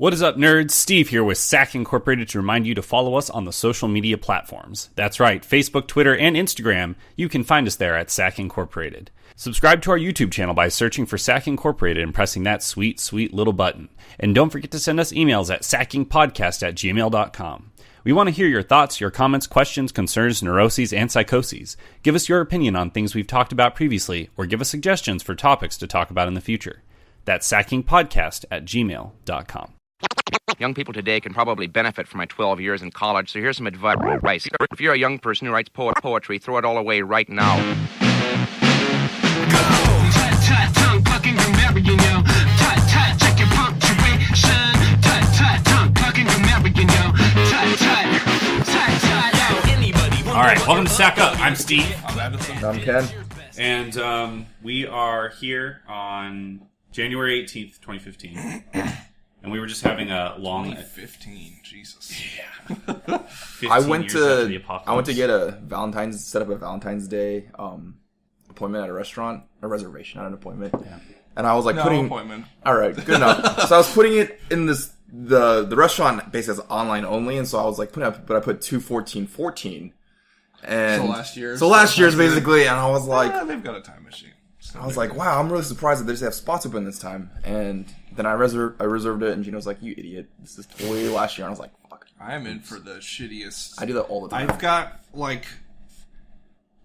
What is up, nerds? Steve here with SAK Incorporated to remind you to follow us on the social media platforms. That's right, Facebook, Twitter, and Instagram. You can find us there at SAK Incorporated. Subscribe to our YouTube channel by searching for SAK Incorporated and pressing that sweet, sweet little button. And don't forget to send us emails at sackingpodcast@gmail.com. We want to hear your thoughts, your comments, questions, concerns, neuroses, and psychoses. Give us your opinion on things we've talked about previously, or give us suggestions for topics to talk about in the future. That's sackingpodcast@gmail.com. Young people today can probably benefit from my 12 years in college, so here's some advice. If you're a young person who writes poetry, throw it all away right now. All right, welcome to SAK Up. I'm Steve. I'm Addison. I'm Ken. And we are here on January 18th, 2015. And we were just having a long... 2015, Jesus. Yeah. I went to get set up a Valentine's Day appointment at a restaurant, a reservation, not an appointment. Yeah. And I was like appointment. All right, good enough. So I was putting it in the restaurant basically is online only, and so I was like I put 2/14/14. And so last year's basically, and I was like, they've got a time machine. I was like, wow, I'm really surprised that they just have spots open this time. And then I reserved it, and Gina was like, you idiot, this is totally last year. And I was like, fuck. I am in for the shittiest. I do that all the time. I've got, like,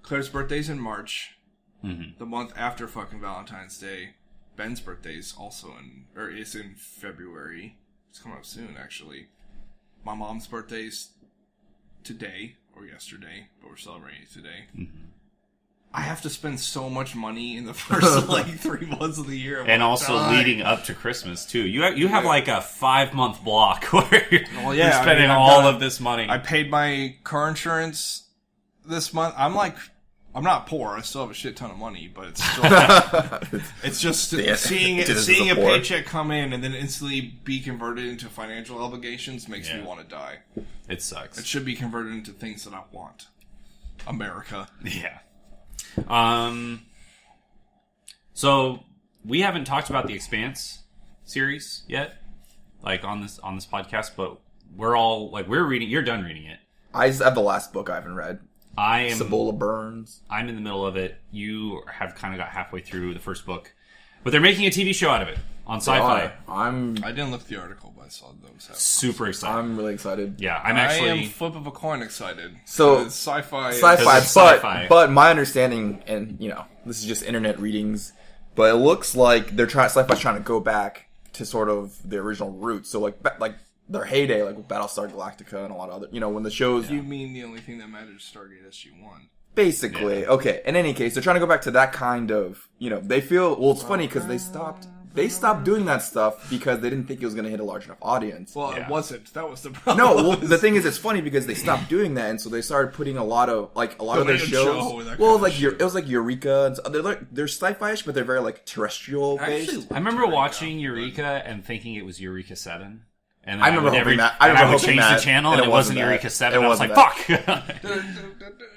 Claire's birthday's in March. Mm-hmm. The month after fucking Valentine's Day. Ben's birthday's also is in February. It's coming up soon, actually. My mom's birthday's today, or yesterday, but we're celebrating it today. Mm-hmm. I have to spend so much money in the first 3 months of the year. And also leading up to Christmas, too. You have like a 5-month block where you're spending all of this money. I paid my car insurance this month. I'm not poor. I still have a shit ton of money, but it's still... it's just seeing a paycheck come in and then instantly be converted into financial obligations makes me want to die. It sucks. It should be converted into things that I want. America. Yeah. So we haven't talked about the Expanse series yet, like on this podcast, but we're reading. You're done reading it. I have the last book I haven't read. Cibola Burns. I'm in the middle of it. You have kind of got halfway through the first book, but they're making a TV show out of it on Sci-Fi. I didn't look at the article, but I saw those. Super excited. I'm really excited. Yeah, I am flip of a coin excited. So sci-fi, but my understanding, and this is just internet readings, but it looks like Sci-Fi's trying to go back to sort of the original roots. So like their heyday, like with Battlestar Galactica and a lot of other, when the shows. You mean the only thing that mattered is Stargate SG-1? Basically, okay. In any case, they're trying to go back to that kind of, they feel. Well, it's funny because they stopped doing that stuff because they didn't think it was going to hit a large enough audience. Well, it wasn't. That was the problem. No, well, the thing is, it's funny because they stopped doing that, and so they started putting a lot of their shows. It was like Eureka. And they're sci-fi-ish, but they're very like terrestrial based. I remember watching Eureka and thinking it was Eureka 7. And I remember hoping that. I would change the channel, and it wasn't Eureka 7. I was like, fuck!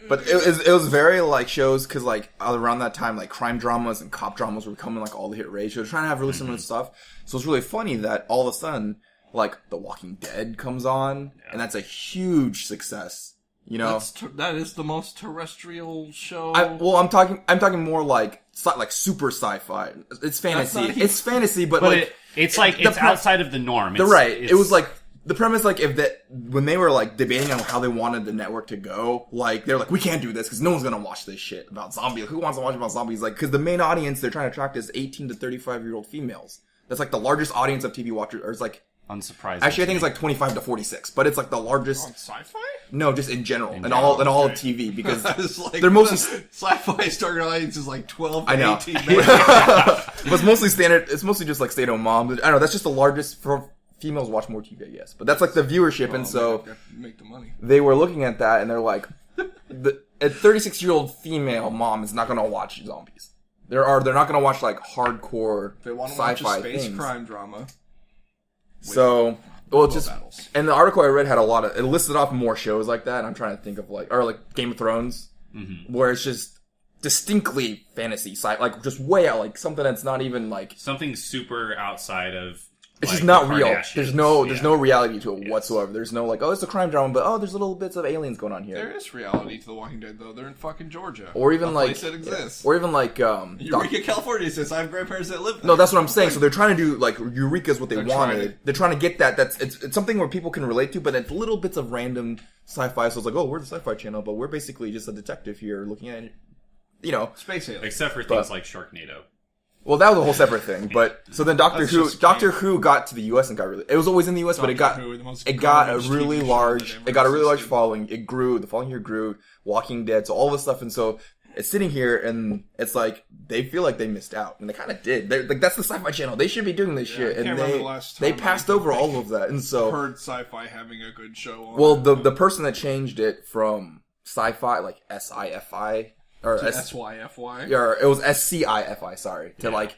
But it was very, like, shows, because, like, around that time, like, crime dramas and cop dramas were becoming, like, all the hit ratios. Trying to have really similar stuff. So it's really funny that all of a sudden, like, The Walking Dead comes on, and that's a huge success. That is the most terrestrial show. I'm talking more like super sci-fi. It's fantasy. It's fantasy, but like it's outside of the norm. It was like the premise, like when they were like debating on how they wanted the network to go, like they're like, we can't do this because no one's gonna watch this shit about zombies. Who wants to watch about zombies? Like, because the main audience they're trying to attract is 18 to 35-year-old females. That's like the largest audience of TV watchers. Or it's like. Unsurprising. Actually, I think it's like 25 to 46, but it's like the largest. On Sci-Fi? No, just in general, in all of TV, because they're mostly Sci-Fi's target audience is like 12 to 18. But it's mostly standard. It's mostly just like stay-at-home moms. I don't know. That's just the largest. For females watch more TV, I guess, but that's like the viewership, and so make the money. They were looking at that, and they're like, a 36-year-old female mom is not going to watch zombies. They're not going to watch like hardcore they want to sci-fi watch a space things. Crime drama. So, and the article I read had it listed off more shows like that, and I'm trying to think of like Game of Thrones, where it's just distinctly fantasy, like just way out, like something that's not even like... Something super outside of It's like just not the real. Kardashians. There's no reality to it whatsoever. There's no like, oh, it's a crime drama, but there's little bits of aliens going on here. There is reality to The Walking Dead, though. They're in fucking Georgia. Or even a like, place that exists. or even like, Eureka, California says I have grandparents that live there. No, that's what I'm saying. So they're trying to do like Eureka's what they They're wanted. They're trying to get that. It's something where people can relate to, but it's little bits of random sci-fi. So it's like, oh, we're the sci-fi channel, but we're basically just a detective here looking at, Space aliens. Except for things like Sharknado. Well, that was a whole separate thing. But so then Doctor just Who got to the U.S. and got really. It was always in the U.S., but it got a really large. It got a really large following. It grew. The following year grew. Walking Dead, so all this stuff, and so it's sitting here, and it's they feel like they missed out, and they kind of did. They're that's the Sci-Fi Channel. They should be doing this shit, and they passed over all of that, and so heard Sci-Fi having a good show on. Well, the person that changed it from Sci-Fi, like SIFI. Or SYFY? Or it was SCIFI, sorry. To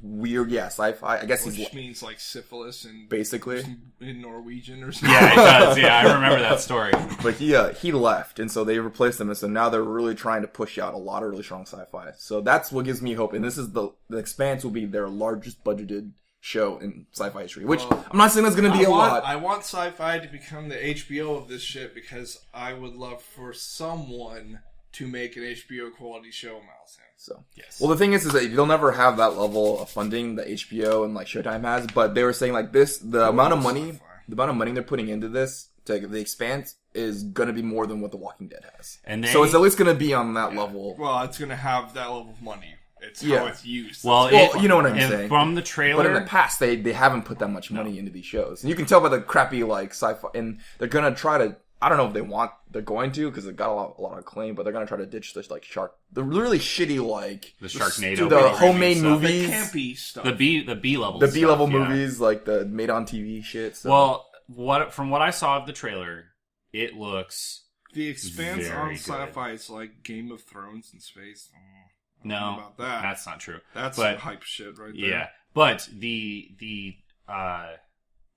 weird, sci-fi. I guess Which means syphilis and basically in Norwegian or something. Yeah, it does. Yeah, I remember that story. But he left, and so they replaced him, and so now they're really trying to push out a lot of really strong sci-fi. So that's what gives me hope. And this is the Expanse will be their largest budgeted show in sci-fi history, which I'm not saying that's going to be a lot. I want sci-fi to become the HBO of this shit because I would love for someone to make an HBO quality show in Miles Hands. So yes. Well, the thing is that they'll never have that level of funding that HBO and Showtime has. But they were saying the amount of money they're putting into this to the Expanse is going to be more than what The Walking Dead has. So it's at least going to be on that level. Well, it's going to have that level of money. It's how it's used. Well, you know what I'm saying. From the trailer, but in the past they haven't put that much money into these shows, and you can tell by the crappy sci-fi. And they're going to try to. I don't know if they're going to, because it got a lot of acclaim, but they're going to try to ditch this, the really shitty, the Sharknado, the homemade movies. The campy stuff. The B level The B-level movies, the made-on-TV shit. So. Well, from what I saw of the trailer, it looks The Expanse on good. sci-fi is like Game of Thrones in space. I don't no, know about that. That's not true. That's some hype shit right there. Yeah, but the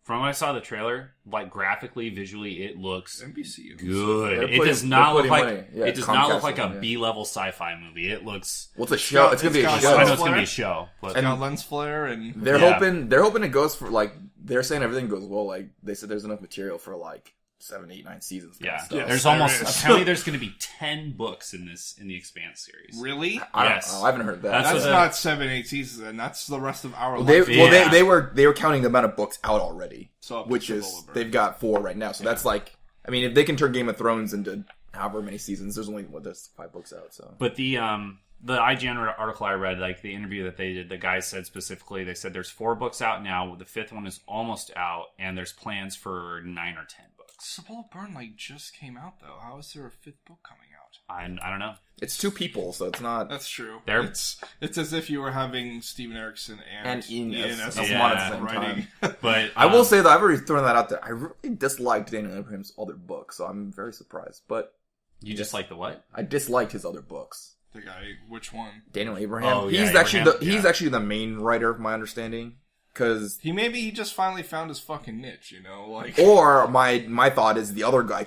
from what I saw of the trailer, graphically, visually, it looks NBC good. It does not look like a B-level sci-fi movie. It looks. What's a show? It's gonna be a show. I know it's gonna be a show, but it's got lens flare and they're hoping it goes for they're saying everything goes well. They said there's enough material for 7, 8, 9 seasons. Yeah, there's apparently there's going to be 10 books in the Expanse series. Really? I don't know. I haven't heard that. That's not 7, 8 seasons, and that's the rest of our life. They were counting the amount of books out already, which is they've got 4 right now. So that's if they can turn Game of Thrones into however many seasons, there's only there's 5 books out. So, but the IGN article I read, the interview that they did, the guy said specifically, they said there's 4 books out now. The 5th one is almost out, and there's plans for 9 or 10 books. Sybil Byrne just came out though. How is there a 5th book coming out? I don't know. It's 2 people, so it's not. That's true. It's as if you were having Steven Erikson and Ian at the same writing. Time. But I will say though, I've already thrown that out there. I really disliked Daniel Abraham's other books, so I'm very surprised. But you dislike the what? I disliked his other books. The guy, which one? Daniel Abraham. Oh, he's actually the main writer, of my understanding. Because he just finally found his fucking niche, Or my thought is the other guy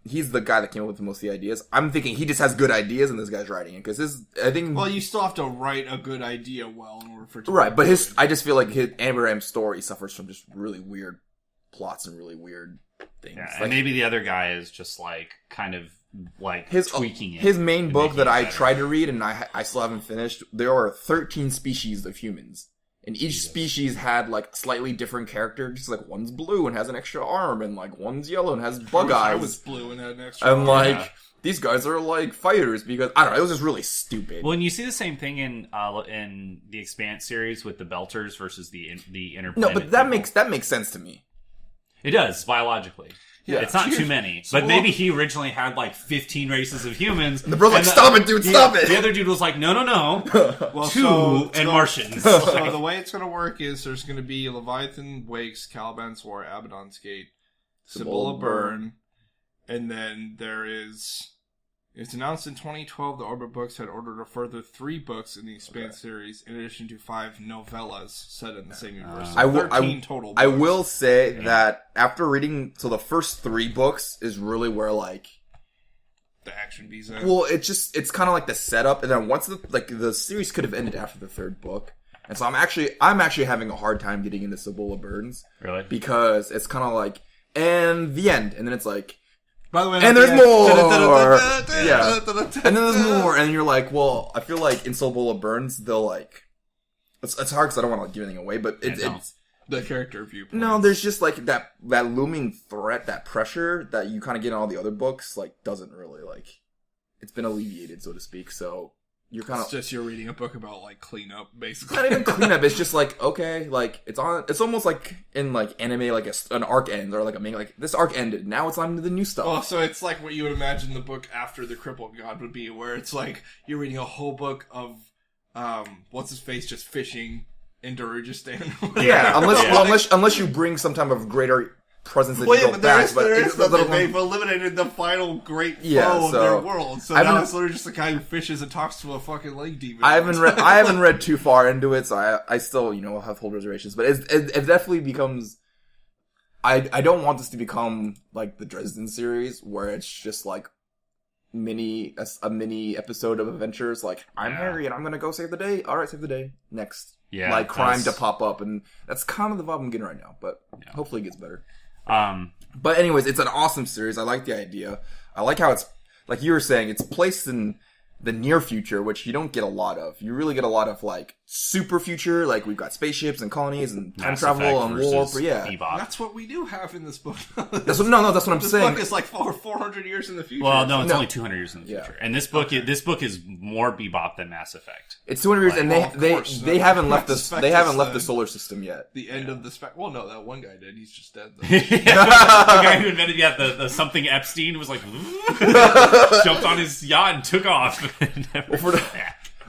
he's the guy that came up with most of the ideas. I'm thinking he just has good ideas and this guy's writing it, because well, you still have to write a good idea well in order for it to right, but I just feel like Abraham's story suffers from just really weird plots and really weird things. Yeah, and maybe the other guy is just kind of tweaking it. His main book that I tried to read and I still haven't finished. There are 13 species of humans. And each species had slightly different character. Just one's blue and has an extra arm, and one's yellow and has bug eyes. I was blue and had an extra arm. And these guys are fighters because I don't know. It was just really stupid. Well, and you see the same thing in the Expanse series with the Belters versus the interplanet. No, but that makes sense to me. It does biologically. Yeah, it's not too many. But maybe he originally had 15 races of humans. And the bro's stop it, dude, stop it! The other dude was no. Well, 2 and Martians. So the way it's going to work is there's going to be Leviathan Wakes, Caliban's War, Abaddon's Gate, Cibola Burn, and then there is... It's announced in 2012 the Orbit Books had ordered a further 3 books in the Expanse series, in addition to 5 novellas set in the same universe. So 13 total books. I will say that after reading, so the first 3 books is really where the action bees in. Well, it's kind of the setup, and then once the series could have ended after the 3rd book, And so I'm actually having a hard time getting into Cibola Burns. Really? Because it's kind of like, and the end. And then it's like, by the way, and there's more! Yeah. And then there's more. And you're like, well, I feel like in Cibola Burns, they'll like, it's hard because I don't want to like, give anything away, but it's the character viewpoint. No, there's just like that looming threat, that pressure that you kind of get in all the other books, like doesn't really like, it's been alleviated, so to speak. So you're kind of just you're reading a book about like cleanup, basically. Not even cleanup. It's just like okay, like it's almost like in like anime, like an arc end or like a main like this arc ended. Now it's on to the new stuff. Oh, so it's like what you would imagine the book after the Crippled God would be, where it's like you're reading a whole book of what's his face just fishing in Darujistan. Yeah, unless you bring some type of greater presence that you go back. But they've eliminated the final great foe of their world. So now it's literally just a guy who fishes and talks to a fucking lake demon. I haven't read too far into it, so I still have full reservations. But it definitely becomes. I don't want this to become like the Dresden series, where it's just like a mini episode of adventures. Like I'm Harry and I'm gonna go save the day. All right, save the day. Next. Yeah, like crime to pop up, and that's kind of the vibe I'm getting right now. But hopefully it gets better. But anyways, it's an awesome series. I like the idea. I like how it's like you were saying. It's placed in the near future, which you don't get a lot of. You really get a lot of like super future, like we've got spaceships and colonies and time travel and war. Yeah, Bebop. That's what we do have in this book. That's what I'm saying. This book is like 400 years in the future. Well, no, it's only 200 years in the future. And this book is more Bebop than Mass Effect. It's 200 years, and they haven't left the solar system yet. The end of the spec. Well, no, that one guy did. He's just dead. Though. The guy who invented the something Epstein was like jumped on his yacht and took off.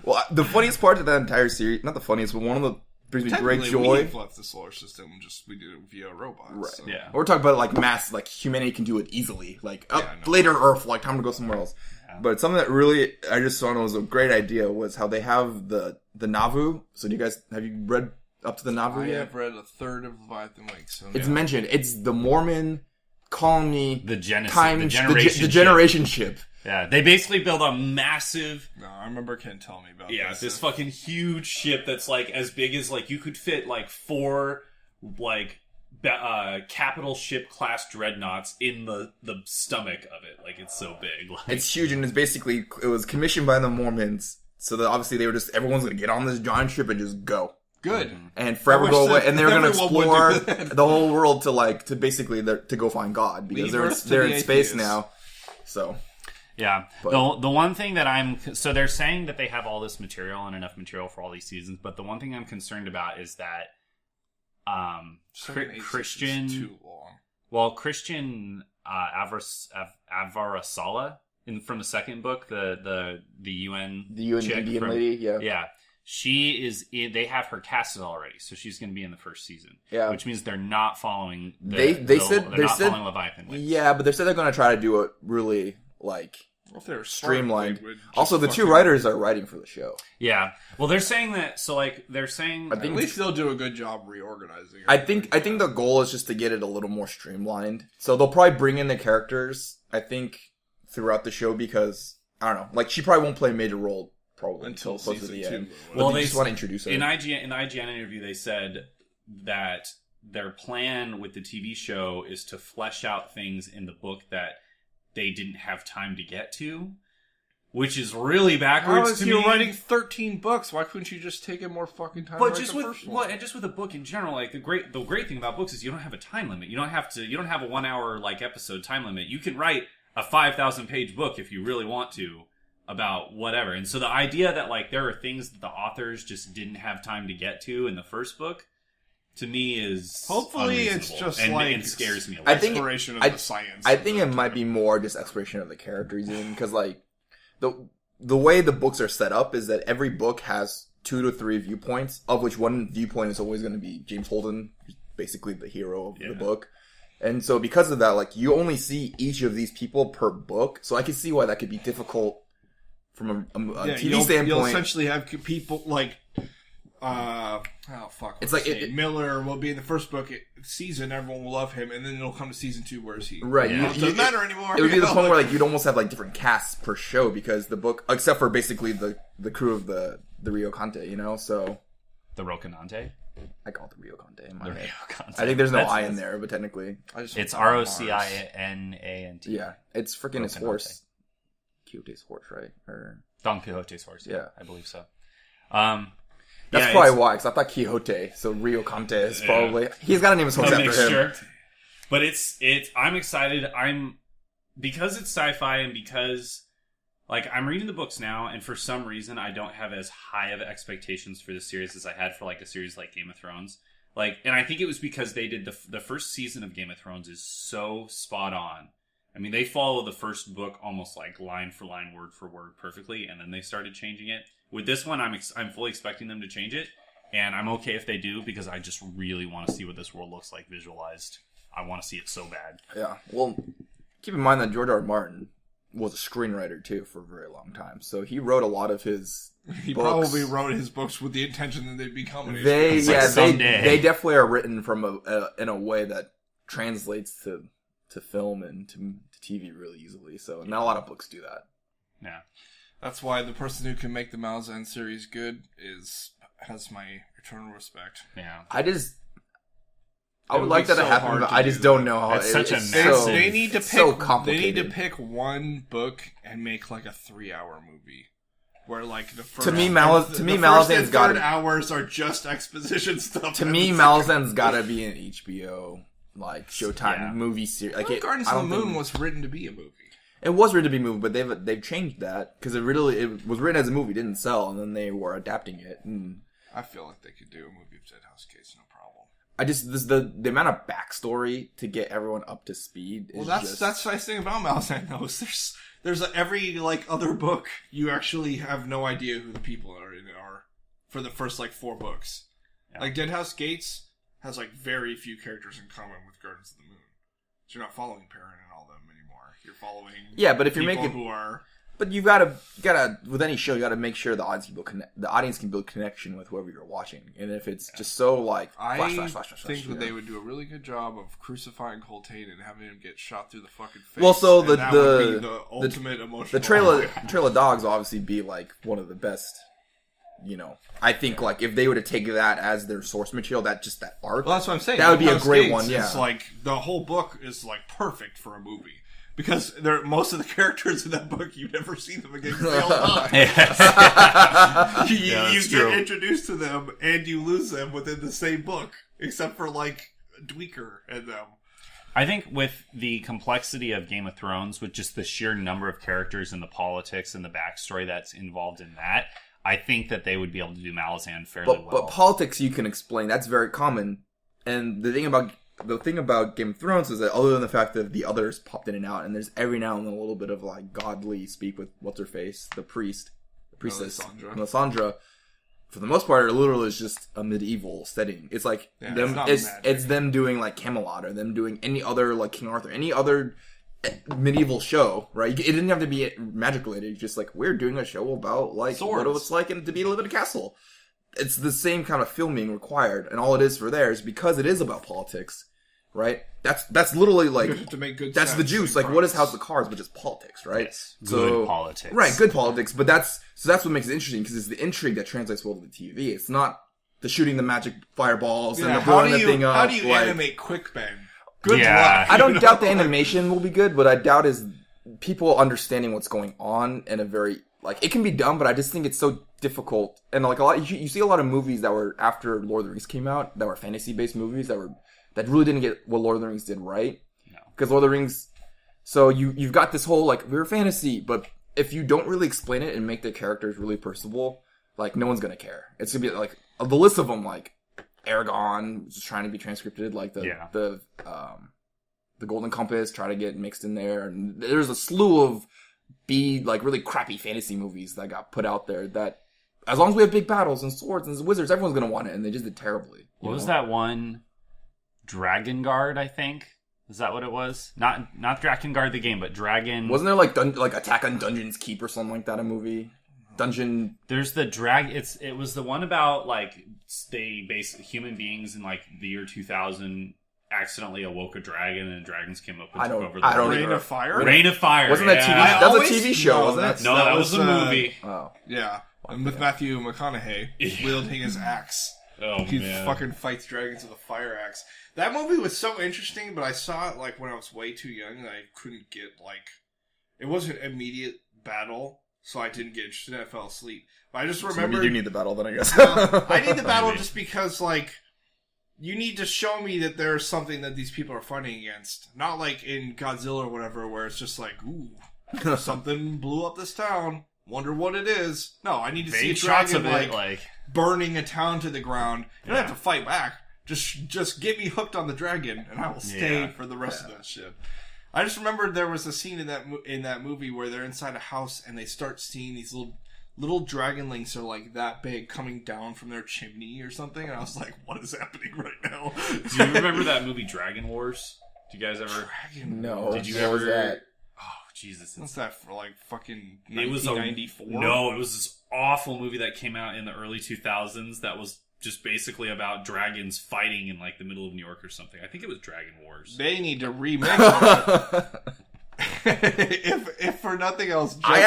Well, the funniest part of that entire series, not the funniest, but one of the brings me great joy. We've left the solar system, we did it via robots. Right. So. Yeah. We're talking about like mass, like humanity can do it easily. Like later Earth, like time to go somewhere else. Yeah. But something that really I just thought was a great idea was how they have the Nauvoo. So have you read up to the Nauvoo yet? I have read a third of Leviathan Lake. So it's mentioned. It's the Mormon colony, the generation ship. Yeah, they basically build a massive... No, I remember Ken telling me about this. Yeah, this fucking huge ship that's like as big as like you could fit like 4 like capital ship class dreadnoughts in the stomach of it. Like it's so big. Like, it's huge, and it was commissioned by the Mormons, so that obviously they were just everyone's gonna get on this giant ship and just go. Good. And forever go away, and they're going to explore the whole world to basically to go find God because they're in space now. So. Yeah. The one thing that so they're saying that they have all this material and enough material for all these seasons, but the one thing I'm concerned about is that Christian is too long. Well, Christian Avarasala from the second book, the UN Indian lady, yeah. She is. They have her casted already, so she's going to be in the first season. Yeah, which means they're not following. They said following Leviathan. Yeah, but they said they're going to try to do it really streamlined. Also, the 2 writers are writing for the show. Yeah, well, they're saying that. So, they're saying at least they'll do a good job reorganizing. I think the goal is just to get it a little more streamlined. So they'll probably bring in the characters. I think throughout the show because I don't know. She probably won't play a major role. Probably until close to the end. Well, they just want to introduce her. In the IGN interview, they said that their plan with the TV show is to flesh out things in the book that they didn't have time to get to, which is really backwards to me. You're writing 13 books. Why couldn't you just take it more fucking time? But just with a book in general, the great thing about books is you don't have a time limit. You don't have a 1 hour episode time limit. You can write a 5,000 page book if you really want to. About whatever. And so the idea that there are things that the authors just didn't have time to get to in the first book, to me is hopefully it's just and scares me a lot. Exploration of the science. I think it might be more just exploration of the characters because the way the books are set up is that every book has 2 to 3 viewpoints, of which one viewpoint is always going to be James Holden, basically the hero of the book. And so because of that, you only see each of these people per book. So I can see why that could be difficult from a TV standpoint. You'll essentially have people it's Miller will be in the first book season. Everyone will love him, and then it'll come to season 2. Where is he? Right, it doesn't matter anymore. It would be the point where you'd almost have different casts per show because the book, except for basically the crew of the Rio Conte, So The Rocinante? I call it the Ryokante in my The head. Ryokante. I think there's no I in there, but technically. It's Rocinante. Yeah, it's freaking his Rocinante. horse. Quixote's horse, right? Or Don Quixote's horse. Yeah. I believe so. That's probably why, because I thought Quixote, so Ryokante is probably... He's got to name his horse after him. But I'm excited. Because it's sci-fi and because... Like, I'm reading the books now, and for some reason, I don't have as high of expectations for the series as I had for, like, a series like Game of Thrones. Like, and I think it was because they did the first season of Game of Thrones is so spot on. I mean, they follow the first book almost, like, line for line, word for word perfectly, and then they started changing it. With this one, I'm fully expecting them to change it, and I'm okay if they do, because I just really want to see what this world looks like visualized. I want to see it so bad. Yeah, well, keep in mind that George R. R. Martin was a screenwriter too for a very long time, so he wrote a lot of his He books. probably wrote his books with the intention that they'd become an They HBO. they definitely are written from in a way that translates to film and to TV really easily. So not a lot of books do that. Yeah, That's why the person who can make the Malazan series good has my eternal respect. yeah. I would like that to happen, but I just don't know how. It's such a it's massive- so, They need to it's pick. so They need to complicated. pick one book and make like a 3-hour movie, where like the first To me, the Malazan's first and gotta- third hours are just exposition stuff. To and me, the Malazan's got to be an HBO like Showtime Yeah. movie series. Like Gardens I of the don't Moon think- was written to be a movie. It was written to be a movie, but they've changed that because it was written as a movie, didn't sell, and then they were adapting it. And I feel like they could do a movie of Dead House Case, no problem. I just the amount of backstory to get everyone up to speed. Well, Is that's the nice thing about Malazan, though. Is there's every like other book, you actually have no idea who the people are in it are for the first like 4 books. Yeah. Like Dead House Gates has like very few characters in common with Gardens of the Moon. So you're not following Perrin and all them anymore. You're following but if you're people making who are But you gotta with any show, you gotta make sure the audience can build connection with whoever you're watching. And if it's just so like flash, think you that they know. would do a really good job of crucifying Coltane and having him get shot through the fucking face. Well, so and the- that the- would be the ultimate emotional. The Trail of Dogs will obviously be like one of the best. You know, I think like if they were to take that as their source material, that arc. Well, that's what I'm saying. That would be a House great Gates one. Yeah, It's like the whole book is like perfect for a movie. Because most of the characters in that book, you never see them again. 'Cause they all die. You get introduced to them and you lose them within the same book, except for like Dweeker and them. I think with the complexity of Game of Thrones, with just the sheer number of characters and the politics and the backstory that's involved in that, I think that they would be able to do Malazan fairly well. But politics you can explain. That's very common. And the thing about Game of Thrones is that other than the fact that the others popped in and out, and there's every now and then a little bit of like godly speak with what's her face, the priestess, Melisandre. For the most part, it literally is just a medieval setting. It's like it's them doing like Camelot or them doing any other like King Arthur, any other medieval show, right? It didn't have to be magic related. It's just like we're doing a show about like Swords. what it's like to be live in a castle. It's the same kind of filming required, and all it is for there is because it is about politics, right? That's literally like You have to make good that's the sense juice. and Like what is progress. House of Cards, but just politics, right? Yes, good politics. Right, good politics. But that's what makes it interesting because it's the intrigue that translates well to the TV. It's not the shooting the magic fireballs and the blowing the thing up. How do you like, animate Quick Bang? Good Yeah. luck. I don't doubt the animation will be good, but I doubt is people understanding what's going on in a very like it can be done, but I just think it's so difficult. And like a lot, you see a lot of movies that were after Lord of the Rings came out that were fantasy based movies that really didn't get what Lord of the Rings did right. Because Lord of the Rings, so you've got this whole like we're fantasy, but if you don't really explain it and make the characters really personable, like no one's gonna care. It's gonna be like the list of them like. Aragon just trying to be transcripted, like the Golden Compass, try to get mixed in there, and there's a slew of like really crappy fantasy movies that got put out there. That as long as we have big battles and swords and wizards, everyone's gonna want it, and they just did terribly. What was that one? Dragon Guard, I think. Is that what it was? Not Dragon Guard the game, but Dragon. Wasn't there like Attack on Dungeon's Keep or something like that? A movie. Dungeon. There's the It was the one about like they basically human beings in like the year 2000 accidentally awoke a dragon and dragons came up and took over the I don't world. Rain of Fire? Rain of Fire. Wasn't that TV? yeah. That was a TV show, wasn't it? No, that was a movie. Oh. Yeah. And with Matthew McConaughey wielding his axe. Oh, he man. fucking fights dragons with a fire axe. That movie was so interesting, but I saw it like when I was way too young, and I couldn't get like it wasn't immediate battle, so I didn't get interested. I fell asleep. But I just remember you do need the battle, then I guess. I need the battle just because like. You need to show me that there's something that these people are fighting against. Not like in Godzilla or whatever, where it's just like, ooh, something blew up this town. Wonder what it is. No, I need to see a dragon like burning a town to the ground. You don't have to fight back. Just get me hooked on the dragon, and I will stay for the rest of that shit. I just remember there was a scene in that movie where they're inside a house and they start seeing these little dragonlings are like that big coming down from their chimney or something, and I was like, what is happening right now? Do you remember that movie Dragon Wars? Did you guys ever? No. Did you ever? That? Oh Jesus! What's that for? Like fucking It was 1994? No, it was this awful movie that came out in the early 2000s that was just basically about dragons fighting in like the middle of New York or something. I think it was Dragon Wars. They need to remake it. if for nothing else, I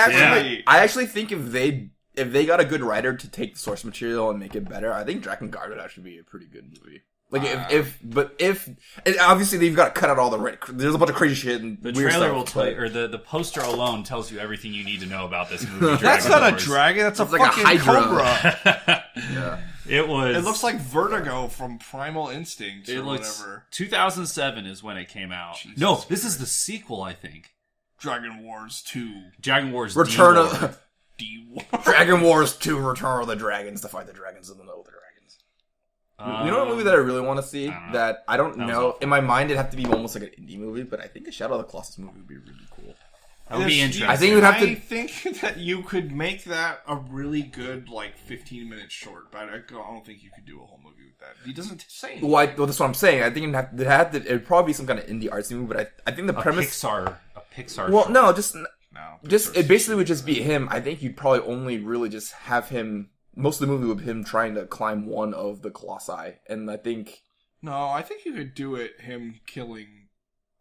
actually think if they got a good writer to take the source material and make it better, I think Dragon Guard would actually be a pretty good movie. Like if and obviously they've got to cut out all there's a bunch of crazy shit and the weird trailer stuff, will tell you, or the poster alone tells you everything you need to know about this movie. Dragon that's not Wars. a dragon. That's a like a fucking hydra. cobra. Yeah. It was. It looks like Vertigo from Primal Instinct or whatever. 2007 is when it came out. Jesus no, this is the sequel, I think. Dragon Wars 2. Dragon Wars Return D-War. of D-War. Dragon Wars 2 Return of the Dragons to fight the dragons in the middle of the dragons. You know what movie that I really want to see? That I don't know. In my mind, it'd have to be almost like an indie movie, but I think a Shadow of the Colossus movie would be really cool. That would be interesting. I think it would have to. I think that you could make that a really good, like, 15-minute short, but I don't think you could do a whole movie with that. He doesn't say anything. Well, that's what I'm saying. I think it'd probably be some kind of indie artsy movie, but I think the premise. A Pixar. Well, short. no, it basically would just be him. I think you'd probably only really just have him. Most of the movie with him trying to climb one of the colossi, and I think. No, I think you could do it him killing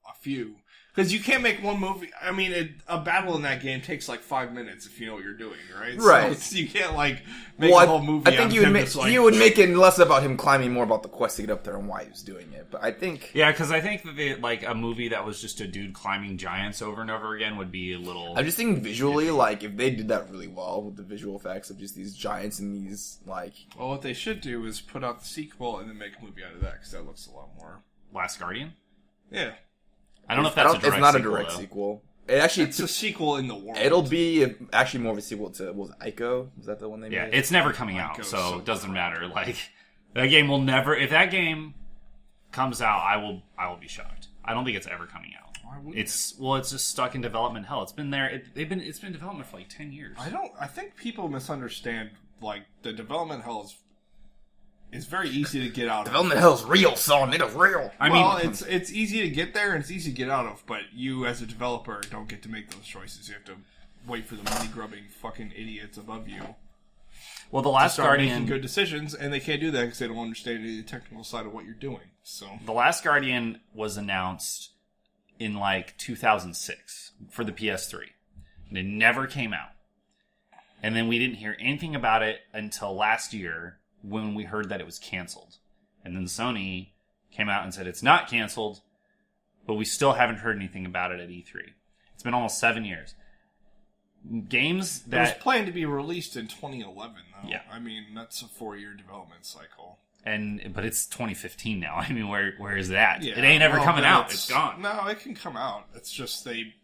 a few. Because you can't make one movie. I mean, a battle in that game takes like 5 minutes if you know what you're doing, right? Right. So you can't like make a whole movie. I think you would make it less about him climbing, more about the quest to get up there and why he was doing it. But I think, because I think that like a movie that was just a dude climbing giants over and over again would be a little. I'm just thinking visually, like if they did that really well with the visual effects of just these giants and these like. Well, what they should do is put out the sequel and then make a movie out of that because that looks a lot more. Last Guardian. Yeah. I don't know if that's a direct sequel. It's not sequel, a direct though. sequel. It's a sequel in the world. It'll be actually more of a sequel to what was it, Ico? Was that the one they made? Yeah, it's never coming out, so it doesn't matter. Like that game will never. If that game comes out, I will be shocked. I don't think it's ever coming out. Why wouldn't it's just stuck in development hell. It's been there. It's been in development for like 10 years. I think people misunderstand like the development hell is very easy to get out of. Development hell is real, son. It is real. I mean, it's easy to get there and it's easy to get out of, but you as a developer don't get to make those choices. You have to wait for the money grubbing fucking idiots above you. Well, the Last Guardian making good decisions, and they can't do that because they don't understand any of the technical side of what you're doing. So the Last Guardian was announced in like 2006 for the PS3, and it never came out. And then we didn't hear anything about it until last year, when we heard that it was canceled. And then Sony came out and said it's not canceled, but we still haven't heard anything about it at E3. It's been almost 7 years. Games that... It was planned to be released in 2011, though. Yeah. I mean, that's a 4-year development cycle. But it's 2015 now. I mean, where is that? Yeah, it ain't ever coming out. It's gone. No, it can come out. It's just they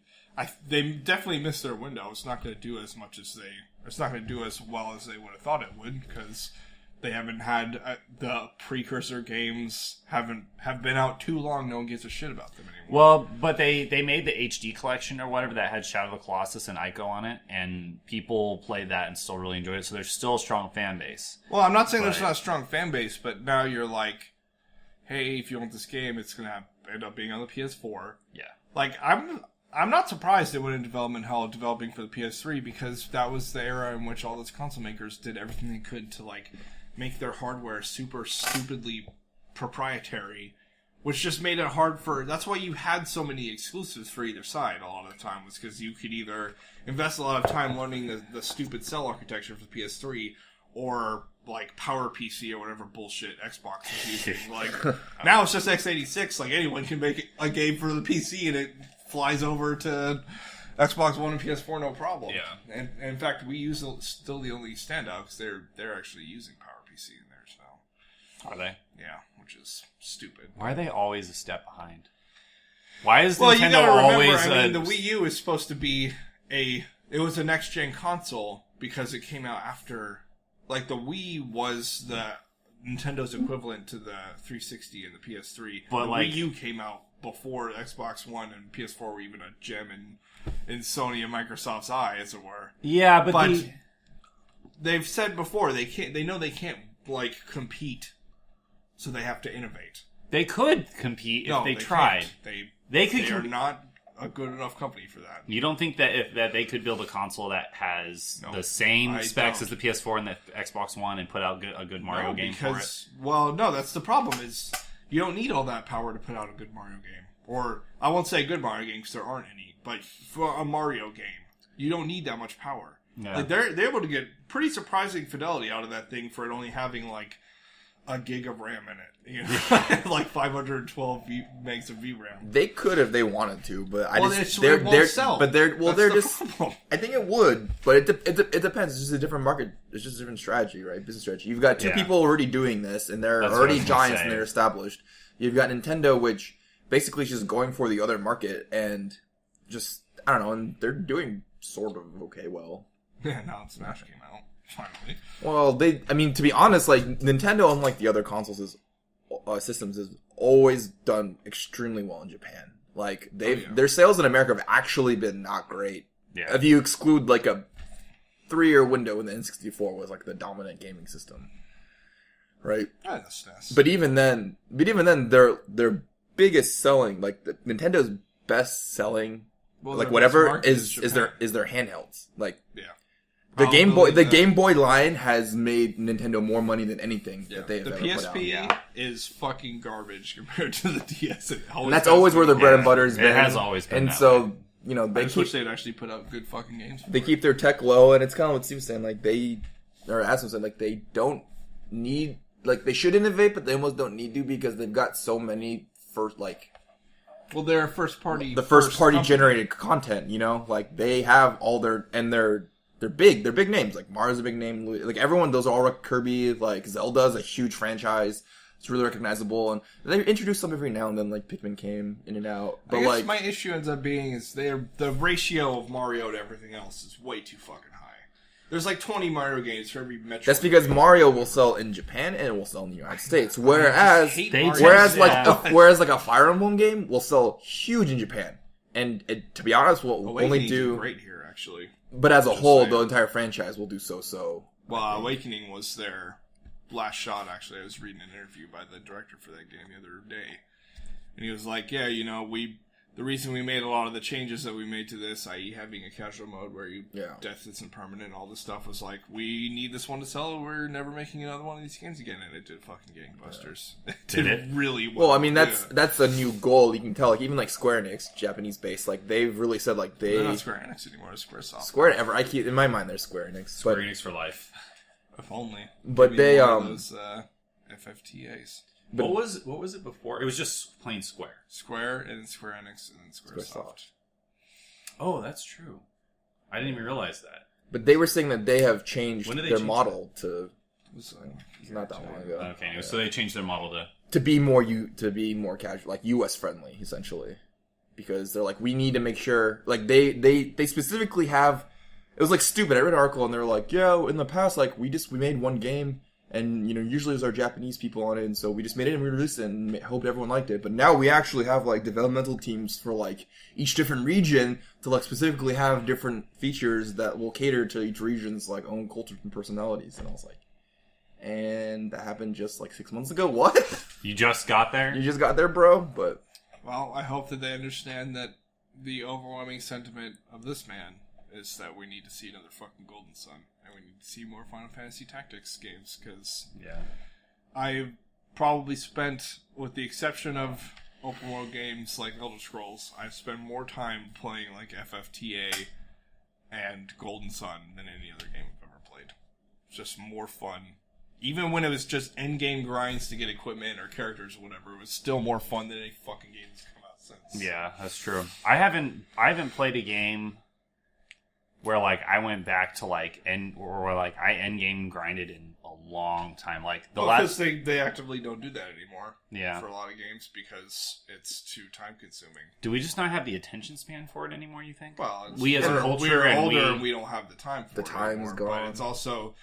definitely missed their window. It's not going to do as much as it's not going to do as well as they would have thought it would, because... They haven't had the precursor games have been out too long. No one gives a shit about them anymore. Well, but they made the HD collection or whatever that had Shadow of the Colossus and Ico on it, and people played that and still really enjoyed it. So there's still a strong fan base. Well, I'm not saying there's not a strong fan base, but now you're like, hey, if you want this game, it's gonna end up being on the PS4. Yeah. Like I'm not surprised it went in development hell developing for the PS3 because that was the era in which all those console makers did everything they could to like. Make their hardware super stupidly proprietary, which just made it hard for... That's why you had so many exclusives for either side a lot of the time, was because you could either invest a lot of time learning the stupid cell architecture for the PS3, or like Power PC or whatever bullshit Xbox is using. Like now it's just x86. Like anyone can make a game for the PC and it flies over to Xbox One and PS4 no problem. Yeah. And in fact, we use still the only standout because they're actually using Power PC in there. So Are they? yeah, which is stupid. Why are they always a step behind? Why is Well, Nintendo you gotta remember, always? the Wii U is supposed to be it was a next gen console because it came out after. Like, the Wii was the Nintendo's equivalent to the 360 and the PS3. But the like, Wii U came out before Xbox One and PS4 were even a gem in Sony and Microsoft's eye, as it were. Yeah, but they've said before they know they can't like compete, so they have to innovate. They could compete if they tried. Can't. They could. They are not a good enough company for that. You don't think that they could build a console that has the same specs as the PS4 and the Xbox One and put out a good Mario game for it? Well, no, that's the problem. Is you don't need all that power to put out a good Mario game, or I won't say a good Mario game because there aren't any. But for a Mario game, you don't need that much power. Yeah. Like they're able to get pretty surprising fidelity out of that thing for it only having like a gig of RAM in it, you know, like 512 megs of VRAM. They could if they wanted to, but it won't sell. But they're just. Problem. I think it would, but it depends. It's just a different market. It's just a different strategy, right? Business strategy. You've got two people already doing this, and they're already giants and they're established. You've got Nintendo, which basically is just going for the other market, and just I don't know, and they're doing sort of okay. Well, Yeah, now Smash came out finally. Well, to be honest, like Nintendo, unlike the other consoles, systems, has always done extremely well in Japan. Like their sales in America have actually been not great. Yeah. If you exclude like a 3-year window when the N64 was like the dominant gaming system, right? That's nice. But even then, their biggest selling, like Nintendo's best selling, whatever is their handhelds. Like the Game Boy line has made Nintendo more money than anything that they have ever put out. The PSP is fucking garbage compared to the DS. And that's always where their bread and butter has been. It has always been. And that so, way. I wish they'd actually put out good fucking games. They keep their tech low, and it's kind of what Steve's saying. Like they don't need, like they should innovate, but they almost don't need to because they've got so many they're first party generated content. Like they have all they're big. They're big names. Like Mario's a big name. Like everyone, those are all Kirby. Like Zelda's a huge franchise. It's really recognizable, and they introduce some every now and then. Like Pikmin came in and out. But I guess my issue ends up being is the ratio of Mario to everything else is way too fucking high. There's like 20 Mario games for every Metroid. That's because Mario will sell in Japan and it will sell in the United States. Whereas like a Fire Emblem game will sell huge in Japan, and to be honest, will only do great here actually. But as a whole, the entire franchise will do so. Well, Awakening was their last shot, actually. I was reading an interview by the director for that game the other day. And he was like, yeah, the reason we made a lot of the changes that we made to this, i.e. having a casual mode where death isn't permanent and all this stuff, was like, we need this one to sell, we're never making another one of these games again. And it did fucking gangbusters. It did really well. Well, I mean, that's a new goal. You can tell, like, even like Square Enix, Japanese based, like, they've really said, like, they're not Square Enix anymore, it's Squaresoft. In my mind, they're Square Enix. Square Enix for life. If only. But they, those, FFTAs. But what was it before? It was just plain Square. Square, and then Square Enix, and then Squaresoft. Oh, that's true. I didn't even realize that. But they were saying that they have changed their model to... It's not that long ago. Okay, so they changed their model to be more casual, like US friendly, essentially. Because they're like, we need to make sure... Like, they specifically have... It was like stupid. I read an article and they were like, yeah, in the past, like, we made one game... And, usually there's our Japanese people on it, and so we just made it and we released it and hoped everyone liked it. But now we actually have, like, developmental teams for, like, each different region to, like, specifically have different features that will cater to each region's, like, own culture and personalities. And I was like, and that happened just, like, 6 months ago? What? You just got there? You just got there, bro? But... Well, I hope that they understand that the overwhelming sentiment of this man is that we need to see another fucking Golden Sun. And we need to see more Final Fantasy Tactics games, because I've probably spent, with the exception of open world games like Elder Scrolls, I've spent more time playing like FFTA and Golden Sun than any other game I've ever played. It's just more fun, even when it was just end-game grinds to get equipment or characters or whatever, it was still more fun than any fucking game that's come out since. Yeah, that's true. I haven't played a game where like I went back to like I end game grinded in a long time. Like because they actively don't do that anymore. Yeah. For a lot of games because it's too time consuming. Do we just not have the attention span for it anymore? You think? Well, we as a culture, we're older and we don't have the time for it. The time anymore, is gone. But it's also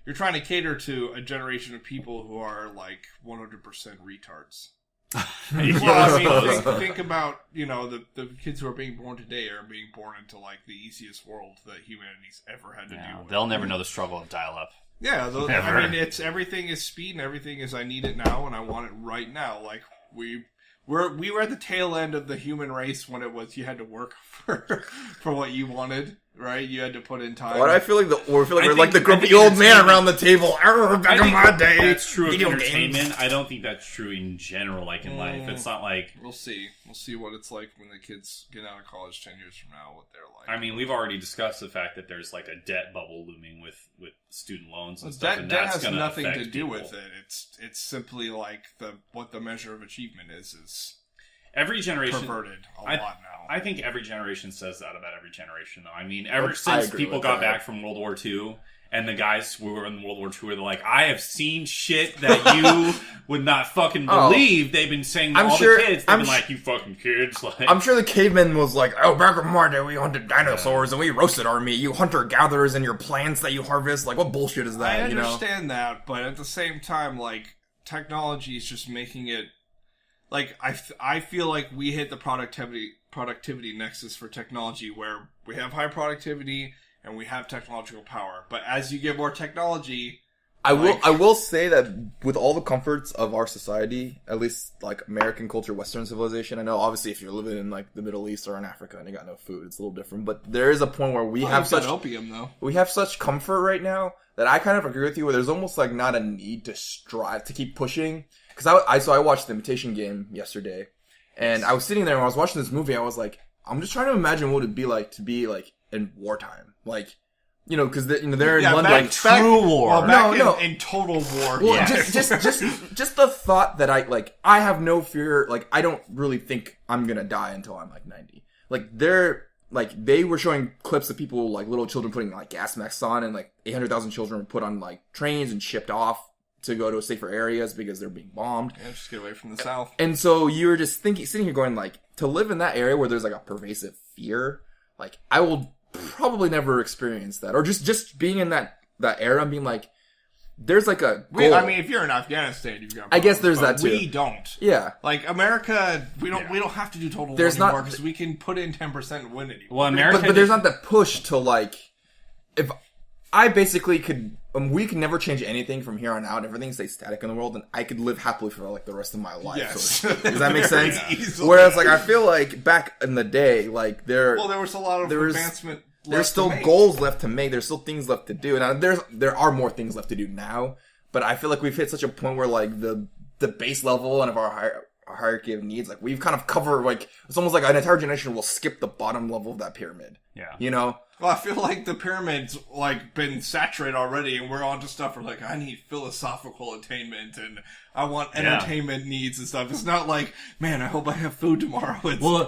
you're trying to cater to a generation of people who are like 100% retards. Well, I mean, think about, the kids who are being born today are being born into like the easiest world that humanity's ever had to deal with. They'll never know the struggle of dial-up. Yeah, I mean, everything is speed and everything is I need it now and I want it right now. Like we were at the tail end of the human race when it was you had to work for what you wanted. Right, you had to put in time. But I feel like we're like the grumpy old man around the table. Back in my day, that's true of video entertainment. games. I don't think that's true in general. Like in life, it's not like we'll see what it's like when the kids get out of college 10 years from now. What they're like. I mean, we've already discussed the fact that there's like a debt bubble looming with student loans and stuff. That and debt that's has nothing to do people. with it. It's simply like what the measure of achievement is. Every generation perverted a lot now. I think every generation says that about every generation, though. I mean, ever since people got back from World War II, and the guys who were in World War II were like, I have seen shit that you would not fucking believe. They've been saying to all the kids. They've been like, you fucking kids. Like, I'm sure the caveman was like, oh, back in my day, we hunted dinosaurs and we roasted our meat. You hunter-gatherers and your plants that you harvest. Like, what bullshit is that? I understand that, but at the same time, like, technology is just making it... Like, I feel like we hit the productivity nexus for technology where we have high productivity and we have technological power. But as you get more technology... I will say that with all the comforts of our society, at least like American culture, Western civilization, I know obviously if you're living in like the Middle East or in Africa and you got no food, it's a little different. But there is a point where we have such opium though. We have such comfort right now that I kind of agree with you where there's almost like not a need to strive to keep pushing. Because I watched The Imitation Game yesterday, and I was sitting there and I was watching this movie. I was like, I'm just trying to imagine what it'd be like to be like in wartime, like because they're in London, like true war. Well, in total war. Well, just the thought that I have no fear. Like I don't really think I'm gonna die until I'm like 90. They were showing clips of people like little children putting like gas masks on, and like 800,000 children were put on like trains and shipped off to go to safer areas because they're being bombed. Yeah, just get away from the South. And so you're just sitting here going like, to live in that area where there's like a pervasive fear, like I will probably never experience that. Or just being in that era and being like, there's like a goal. I mean, if you're in Afghanistan, you've got problems, I guess there's that too. We don't. Yeah. Like America, we don't have to do total war anymore because we can put in 10% and win anymore. Well, America, but there's not that push to like, if I basically could, we can never change anything from here on out. Everything stays static in the world, and I could live happily for like the rest of my life. Yes. So does that make sense? Easily. Whereas, like, I feel like back in the day, like there was a lot of advancement. There's still goals left to make. There's still things left to do. Now, there are more things left to do now, but I feel like we've hit such a point where like the base level and of our hierarchy of needs, like we've kind of covered. Like it's almost like an entire generation will skip the bottom level of that pyramid. Yeah. Well, I feel like the pyramid's like been saturated already, and we're on to stuff where like I need philosophical attainment and I want entertainment needs and stuff. It's not like, man, I hope I have food tomorrow.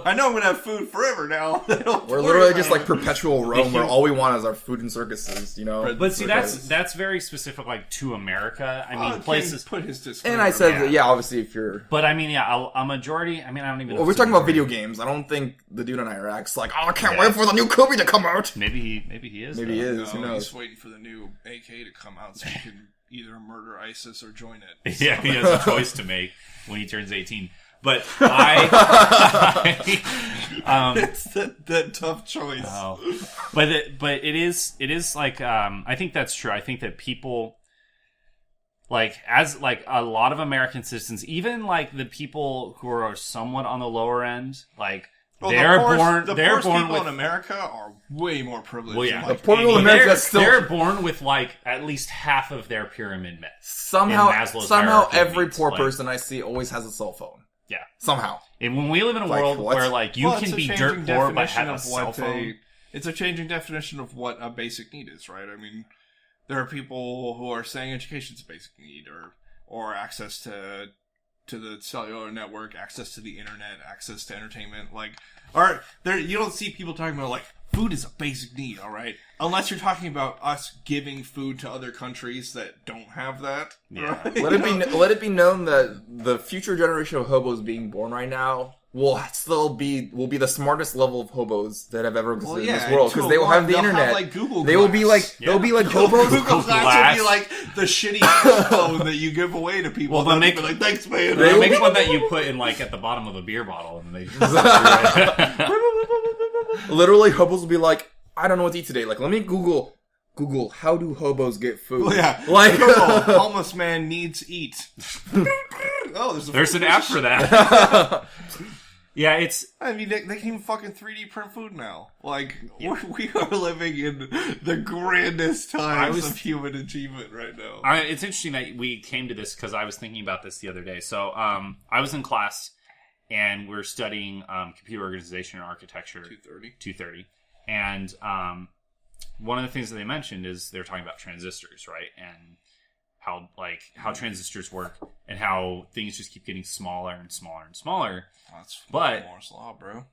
I know I'm gonna have food forever now. We're literally just like perpetual Rome, where all we want is our food and circuses. But see, that's very specific, like to America. I mean, places put his disclaimer. And I said, obviously, if you're. But I mean, a majority. I mean, I don't even. Well, we're talking about video games. I don't think the dude in Iraq's like, oh, I can't wait for the new Kobe to come out. Maybe he is. Maybe he is. Who knows? He's waiting for the new AK to come out so he can either murder ISIS or join it. So. Yeah, he has a choice to make when he turns 18. But it's that tough choice. Oh. But it is like I think that's true. I think that people like as like a lot of American citizens, even like the people who are somewhat on the lower end, like. Well, they're the born people with in America are way more privileged. Well, yeah, the poor people in America they're born with like at least half of their pyramid met. Somehow every poor person I see always has a cell phone. Yeah, somehow. And when we live in a world where like you can be dirt poor but have a cell phone, it's a changing definition of what a basic need is, right? I mean, There are people who are saying education's a basic need, or access to the cellular network, access to the internet, access to entertainment. You don't see people talking about, food is a basic need, alright? Unless you're talking about us giving food to other countries that don't have that. Yeah. Right? Let it be known that the future generation of hobos being born right now will be the smartest level of hobos that have ever existed in this world, because they will have the internet. Google they will be Glass. they'll be like hobos. Google Glass will be the shitty phone that you give away to people. Well, They'll be thanks, man. They make one that you put in at the bottom of a beer bottle, and they. Literally, hobos will be like, I don't know what to eat today. Let me Google, how do hobos get food? Well, yeah. Google, homeless man needs eat. There's an app for that. Yeah, I mean, they can even fucking 3D print food now. We are living in the grandest times of human achievement right now. It's interesting that we came to this because I was thinking about this the other day. So, I was in class, and we're studying computer organization and architecture. 230. And one of the things that they mentioned is they're talking about transistors, right? And how transistors work and how things just keep getting smaller and smaller and smaller. That's Moore's law, bro.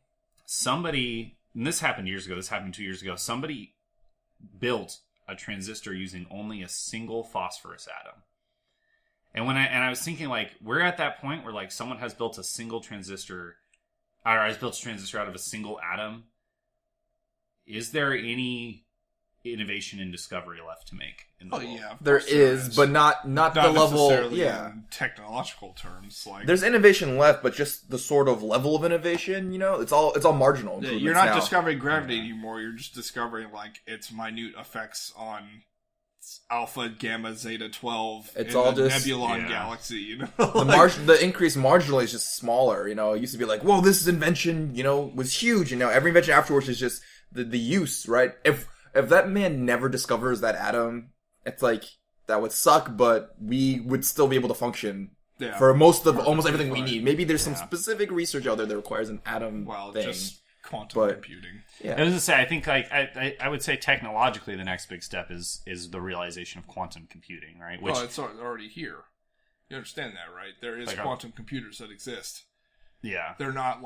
Somebody, and this happened years ago, this happened 2 years ago, somebody built a transistor using only a single phosphorus atom. And I was thinking, we're at that point where someone has built a single transistor, or has built a transistor out of a single atom. Is there any innovation and discovery left to make in the world? Yeah, there is, but not the level. Yeah, in technological terms. There's innovation left, but just the sort of level of innovation. It's all marginal. You're not discovering gravity anymore. You're just discovering its minute effects on Alpha, Gamma, Zeta 12. It's all the just Nebulon galaxy. The increase marginally is just smaller. It used to be whoa, this invention, was huge, and now every invention afterwards is just the use, right? If that man never discovers that atom, it's that would suck, but we would still be able to function for almost everything we need. Maybe there's some specific research out there that requires an atom thing. Just quantum computing. Yeah. I was going to say, I think I would say technologically the next big step is the realization of quantum computing, right? Which, it's already here. You understand that, right? There is quantum computers that exist. Yeah. They're not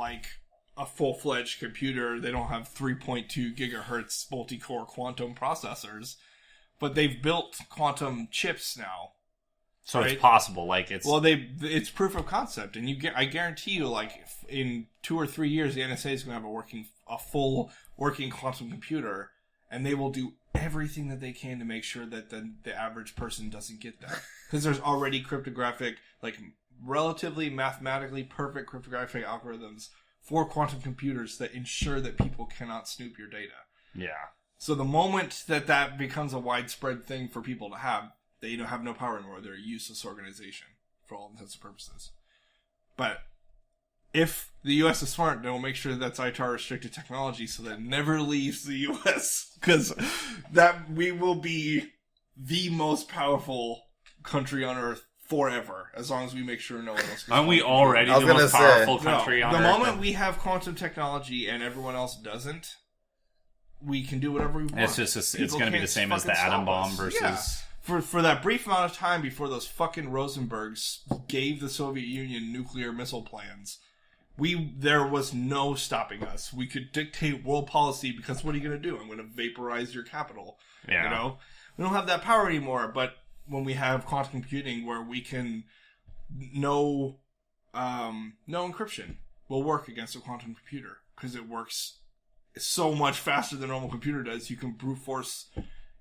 a full-fledged computer. They don't have 3.2 gigahertz multi-core quantum processors, but they've built quantum chips now. So right? It's possible, it's proof of concept, and I guarantee you, in 2 or 3 years, the NSA is going to have a full working quantum computer, and they will do everything that they can to make sure that the average person doesn't get that, because there's already cryptographic, relatively mathematically perfect cryptographic algorithms for quantum computers that ensure that people cannot snoop your data. Yeah. So the moment that becomes a widespread thing for people to have, they have no power anymore. They're a useless organization for all intents and purposes. But if the U.S. is smart, they'll make sure that's ITAR restricted technology so that it never leaves the U.S. Because we will be the most powerful country on Earth forever, as long as we make sure no one else. Aren't we already the most powerful country on Earth? The moment we have quantum technology and everyone else doesn't, we can do whatever we want. It's going to be the same as the atom bomb versus. Yeah. For that brief amount of time before those fucking Rosenbergs gave the Soviet Union nuclear missile plans, there was no stopping us. We could dictate world policy because what are you going to do? I'm going to vaporize your capital. Yeah. We don't have that power anymore, but when we have quantum computing where we can no encryption will work against a quantum computer because it works so much faster than a normal computer does. You can brute force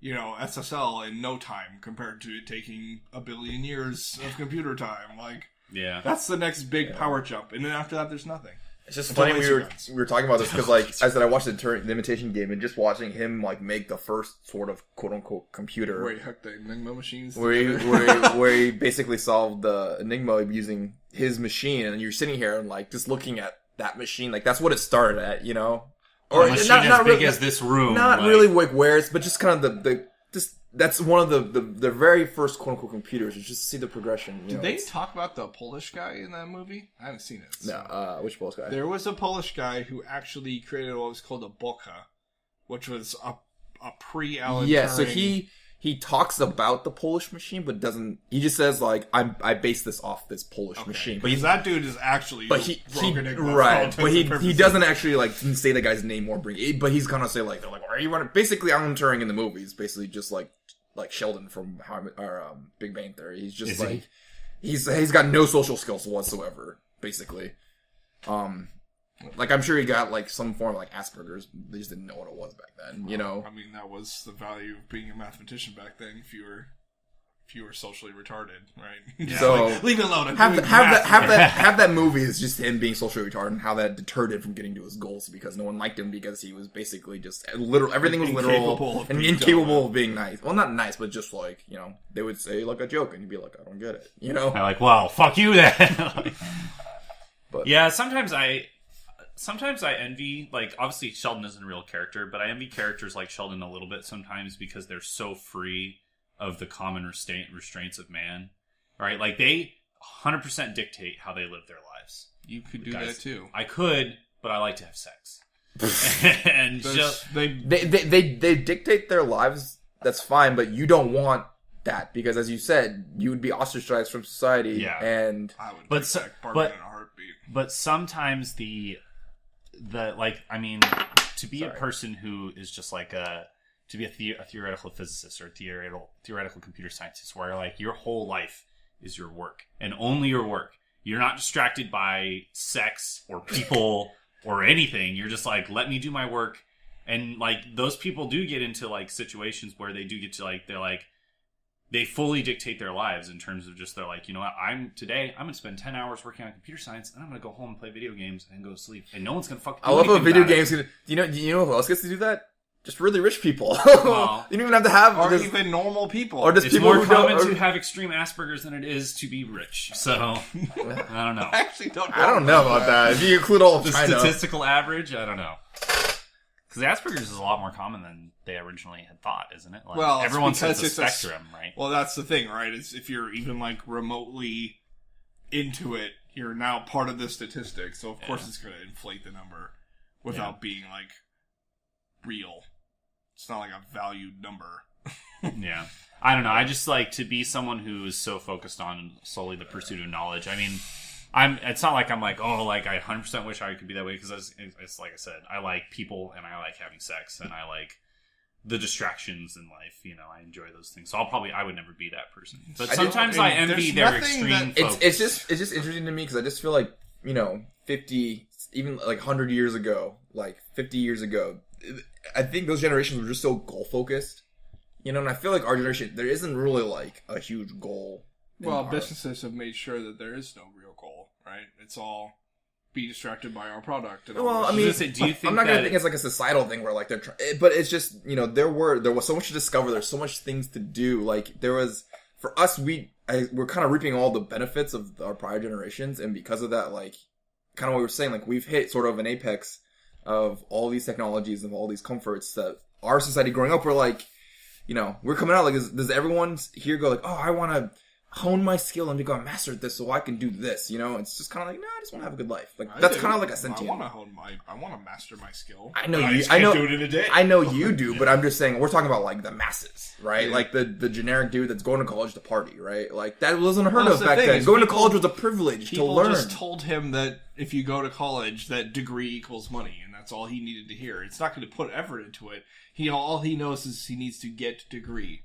SSL in no time compared to it taking 1 billion years of computer time. Yeah, that's the next big power jump, and then after that, there's nothing. It's just funny we were talking about this because I said I watched the Imitation Game, and just watching him make the first sort of quote unquote computer where he hooked the Enigma machines where he basically solved the Enigma using his machine, and you're sitting here and just looking at that machine, that's what it started at, or a machine as big as this room, not really where it's, but just kind of that's one of the very first quote unquote computers. Is just to see the progression. Did they talk about the Polish guy in that movie? I haven't seen it. So. No, which Polish guy? There was a Polish guy who actually created what was called a Boka, which was a pre-Alan Turing. Yeah, so he he talks about the Polish machine, but doesn't. He just says like, I base this off this Polish machine. But because that dude is actually, but he doesn't actually like say the guy's name or bring it. But he's gonna say like, they're like, are you running? Basically, Alan Turing in the movies, basically just like Sheldon from Big Bang Theory. He's just like, he's got no social skills whatsoever, basically. Like, I'm sure he got, like, some form of, like, Asperger's. They just didn't know what it was back then, you know? I mean, that was the value of being a mathematician back then, if you were socially retarded, right? Yeah. So, like, leave it alone. Have that movie is just him being socially retarded and how that deterred him from getting to his goals because no one liked him because he was basically just literal. Everything was literal and incapable of being nice. Well, not nice, but just like, you know, they would say, like, a joke and you'd be like, I don't get it, you know? I'm like, well, fuck you then. But yeah, sometimes I envy, like, obviously Sheldon isn't a real character, but I envy characters like Sheldon a little bit sometimes because they're so free of the common restraints of man, right? Like, they 100% dictate how they live their lives. You could do that too. I could, but I like to have sex. And they dictate their lives, that's fine, but you don't want that because, as you said, you would be ostracized from society. Yeah. And I would take back Barbara in a heartbeat. But sometimes the like, I mean, to be a person who is just like to be a theoretical physicist or theoretical computer scientist, where like your whole life is your work and only your work. You're not distracted by sex or people or anything. You're just like, let me do my work. And like those people do get into like situations where they do get to like, they fully dictate their lives in terms of just, they're like, you know what, I'm going to spend 10 hours working on computer science and I'm going to go home and play video games and go to sleep. And no one's going to fucking do I love how video games. Do you know who else gets to do that? Just really rich people. Well, you don't even have to have... Or even normal people. Or just it's people more who common don't, to have extreme Asperger's than it is to be rich. So, I don't know. I actually don't know. I don't know about that. If you include all of The China. statistical average, I don't know. Because Asperger's is a lot more common than they originally had thought, isn't it? Like, well, everyone says it's a spectrum, right? Well, that's the thing, right? It's if you're even like remotely into it, you're now part of the statistic. So of course it's going to inflate the number without being like real. It's not like a valued number. Yeah. I don't know. I just like to be someone who is so focused on solely the pursuit of knowledge. I mean, it's not like I'm like, oh, like I 100% wish I could be that way, because it's like I said, I like people and I like having sex and I like the distractions in life. You know, I enjoy those things. So I would never be that person. But sometimes I envy their extreme focus. It's just interesting to me because I just feel like, you know, 50, even like 100 years ago, like 50 years ago, I think those generations were just so goal focused. You know, and I feel like our generation, there isn't really like a huge goal. Well, businesses have made sure that there is no real goal, right? It's all be distracted by our product. And well, I mean, I'm not going to think it's like a societal thing where like they're but it's just, you know, there was so much to discover. There's so much things to do. Like there was, for us, we're kind of reaping all the benefits of our prior generations. And because of that, like kind of what we were saying, like we've hit sort of an apex of all these technologies and all these comforts that our society growing up, we're like, you know, we're coming out like, does everyone here go like, oh, I want to hone my skill and become a master at this so I can do this, you know? It's just kind of like, I just want to have a good life. Like that's kind of like a sentient. I want to master my skill. I know do it in a day. I know you do, but I'm just saying we're talking about like the masses, right? Yeah. Like the generic dude that's going to college to party, right? Like that wasn't heard of back then. Going to college was a privilege to learn. People just told him that if you go to college, that degree equals money, and that's all he needed to hear. It's not going to put effort into it. All he knows is he needs to get degree,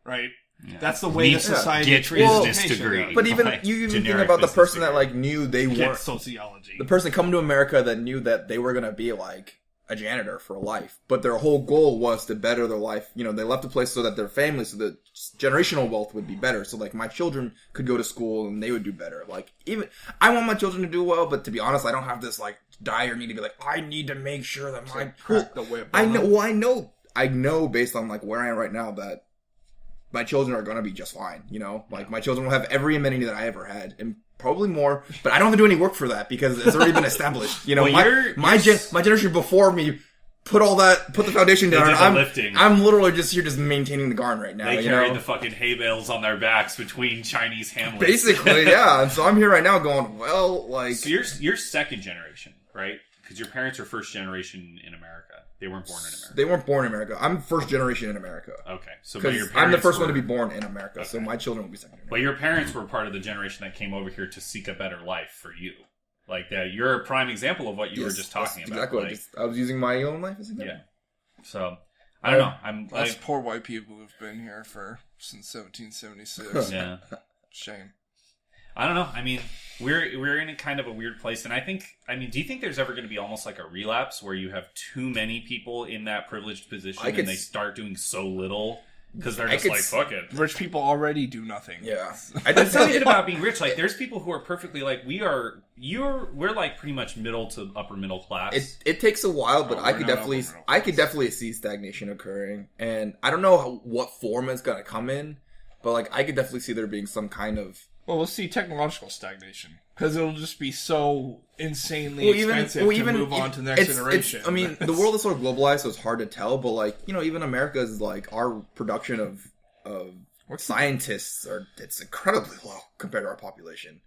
right? Yeah. That's the way the society treats education. But even like, you even think about the person that like knew they weren't sociology. The person coming to America that knew that they were gonna be like a janitor for life, but their whole goal was to better their life. You know, they left the place so that their family, so that generational wealth would be better. So like my children could go to school and they would do better. Like even I want my children to do well, but to be honest, I don't have this like dire need to be like I need to make sure that my the whip. I know. Well, I know based on like where I am right now that my children are going to be just fine, you know? Like, my children will have every amenity that I ever had, and probably more, but I don't have to do any work for that, because it's already been established. You know, well, my generation before me put the foundation down, and I'm literally just here just maintaining the garden right now. They carried the fucking hay bales on their backs between Chinese hamlets. Basically, yeah. And so I'm here right now going, well, like... So you're second generation, right? because your parents are first generation in America. They weren't born in America. They weren't born in America. I'm first generation in America. Okay, so but your Because parents I'm the first one were- to be born in America, so my children will be second generation. But your parents were part of the generation that came over here to seek a better life for you. Like that, you're a prime example of what you were just talking about. Exactly. Like, I was using my own life as an example. yeah. So I don't know. I'm Us like, poor white people who've been here since 1776. yeah. Shame. I don't know. I mean, we're in a kind of a weird place, and do you think there's ever going to be almost like a relapse where you have too many people in that privileged position and they start doing so little because they're just like, fuck it. Rich people already do nothing. Yeah. That's not it about being rich. Like, there's people who are perfectly like we're like pretty much middle to upper middle class. It takes a while, but I we're could not definitely upper middle class. see stagnation occurring, and I don't know what form it's gonna come in, but like I could definitely see there being some kind of Well, we'll see technological stagnation because it'll just be so insanely expensive to move on to the next generation. I mean, the world is sort of globalized, so it's hard to tell. But like, even America's like our production of scientists it's incredibly low compared to our population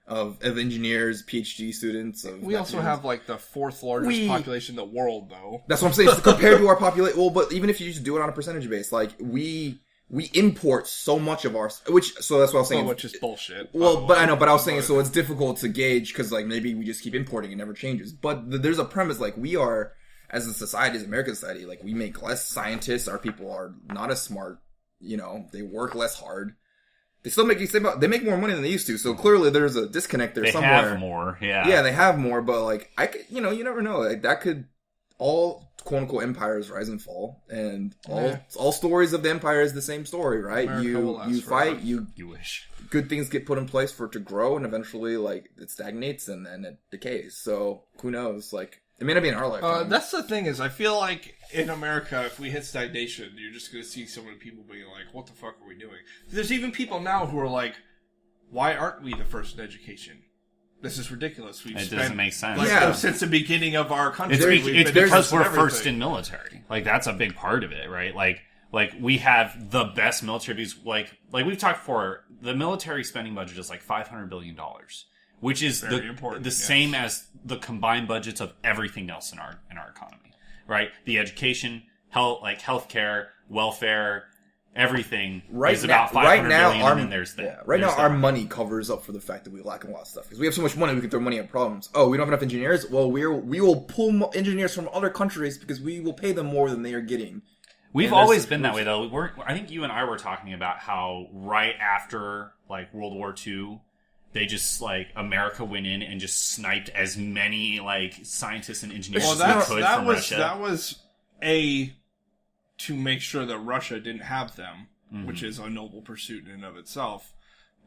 of engineers, PhD students. We also have like the fourth largest population in the world, though. That's what I'm saying. So compared to our population, well, but even if you just do it on a percentage base, like we import so much of our, so that's what I was saying. Which is bullshit. Well, but I know, but I was saying, so it's difficult to gauge because, like, maybe we just keep importing and it never changes. But there's a premise, like, we are, as a society, as American society, like, we make less scientists. Our people are not as smart. They work less hard. They still they make more money than they used to. So clearly, there's a disconnect there somewhere. They have more, yeah. Yeah, they have more, but like, you never know. Like, that could all quote unquote empires rise and fall, and all stories of the empire is the same story, right? America You fight, you wish good things get put in place for it to grow, and eventually, like, it stagnates and then it decays. So who knows? Like, it may not be in our lifetime. That's the thing is, I feel like in America, if we hit stagnation, you're just going to see so many people being like, "What the fuck are we doing?" There's even people now who are like, "Why aren't we the first in education? This is ridiculous. It doesn't make sense. Since the beginning of our country. It's because we're first in military. Like, that's a big part of it, right? Like we have the best military. Like we've talked before, the military spending budget is like $500 billion, which is the same as the combined budgets of everything else in our economy, right? The education, healthcare, welfare, everything is about $500 billion, and then there's that. Right now, our money covers up for the fact that we lack a lot of stuff. Because we have so much money, we can throw money at problems. Oh, we don't have enough engineers? Well, we will pull engineers from other countries because we will pay them more than they are getting. We've always been that way, though. I think you and I were talking about how right after, like, World War II, they just, like, America went in and just sniped as many, like, scientists and engineers as we could from Russia. That was to make sure that Russia didn't have them, which is a noble pursuit in and of itself.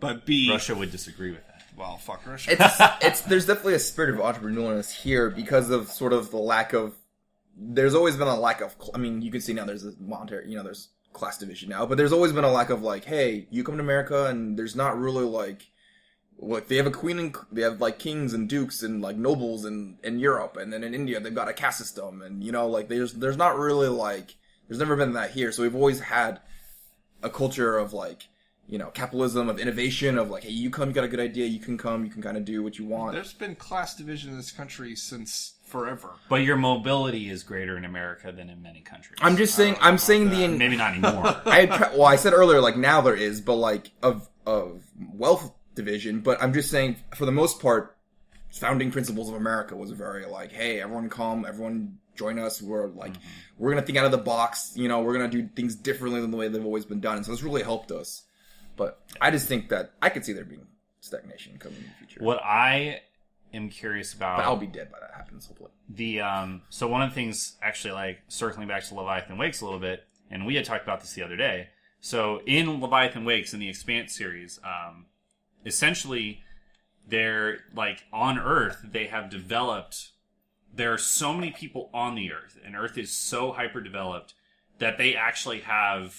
But Russia would disagree with that. Well, fuck Russia. There's definitely a spirit of entrepreneurialness here because of sort of the lack of. There's always been a lack of. I mean, you can see now there's a monetary. There's class division now, but there's always been a lack of, like, hey, you come to America and there's not really like they have a queen and they have like kings and dukes and like nobles in Europe, and then in India they've got a caste system, and like there's not really like. There's never been that here. So we've always had a culture of, like, capitalism, of innovation, of like, hey, you come, you got a good idea, you can come, you can kind of do what you want. There's been class division in this country since forever. But your mobility is greater in America than in many countries. I'm just saying, maybe not anymore. I said earlier, like, now there is, but like, of wealth division, but I'm just saying, for the most part, founding principles of America was very like, hey, everyone come, everyone join us. We're like, we're going to think out of the box. We're going to do things differently than the way they've always been done. And so it's really helped us. But I just think that I could see there being stagnation coming in the future. What I am curious about... But I'll be dead by that happens, hopefully. So one of the things, actually, like, circling back to Leviathan Wakes a little bit, and we had talked about this the other day. So in Leviathan Wakes, in the Expanse series, essentially, they're, like, on Earth, they have developed... There are so many people on the Earth, and Earth is so hyper-developed that they actually have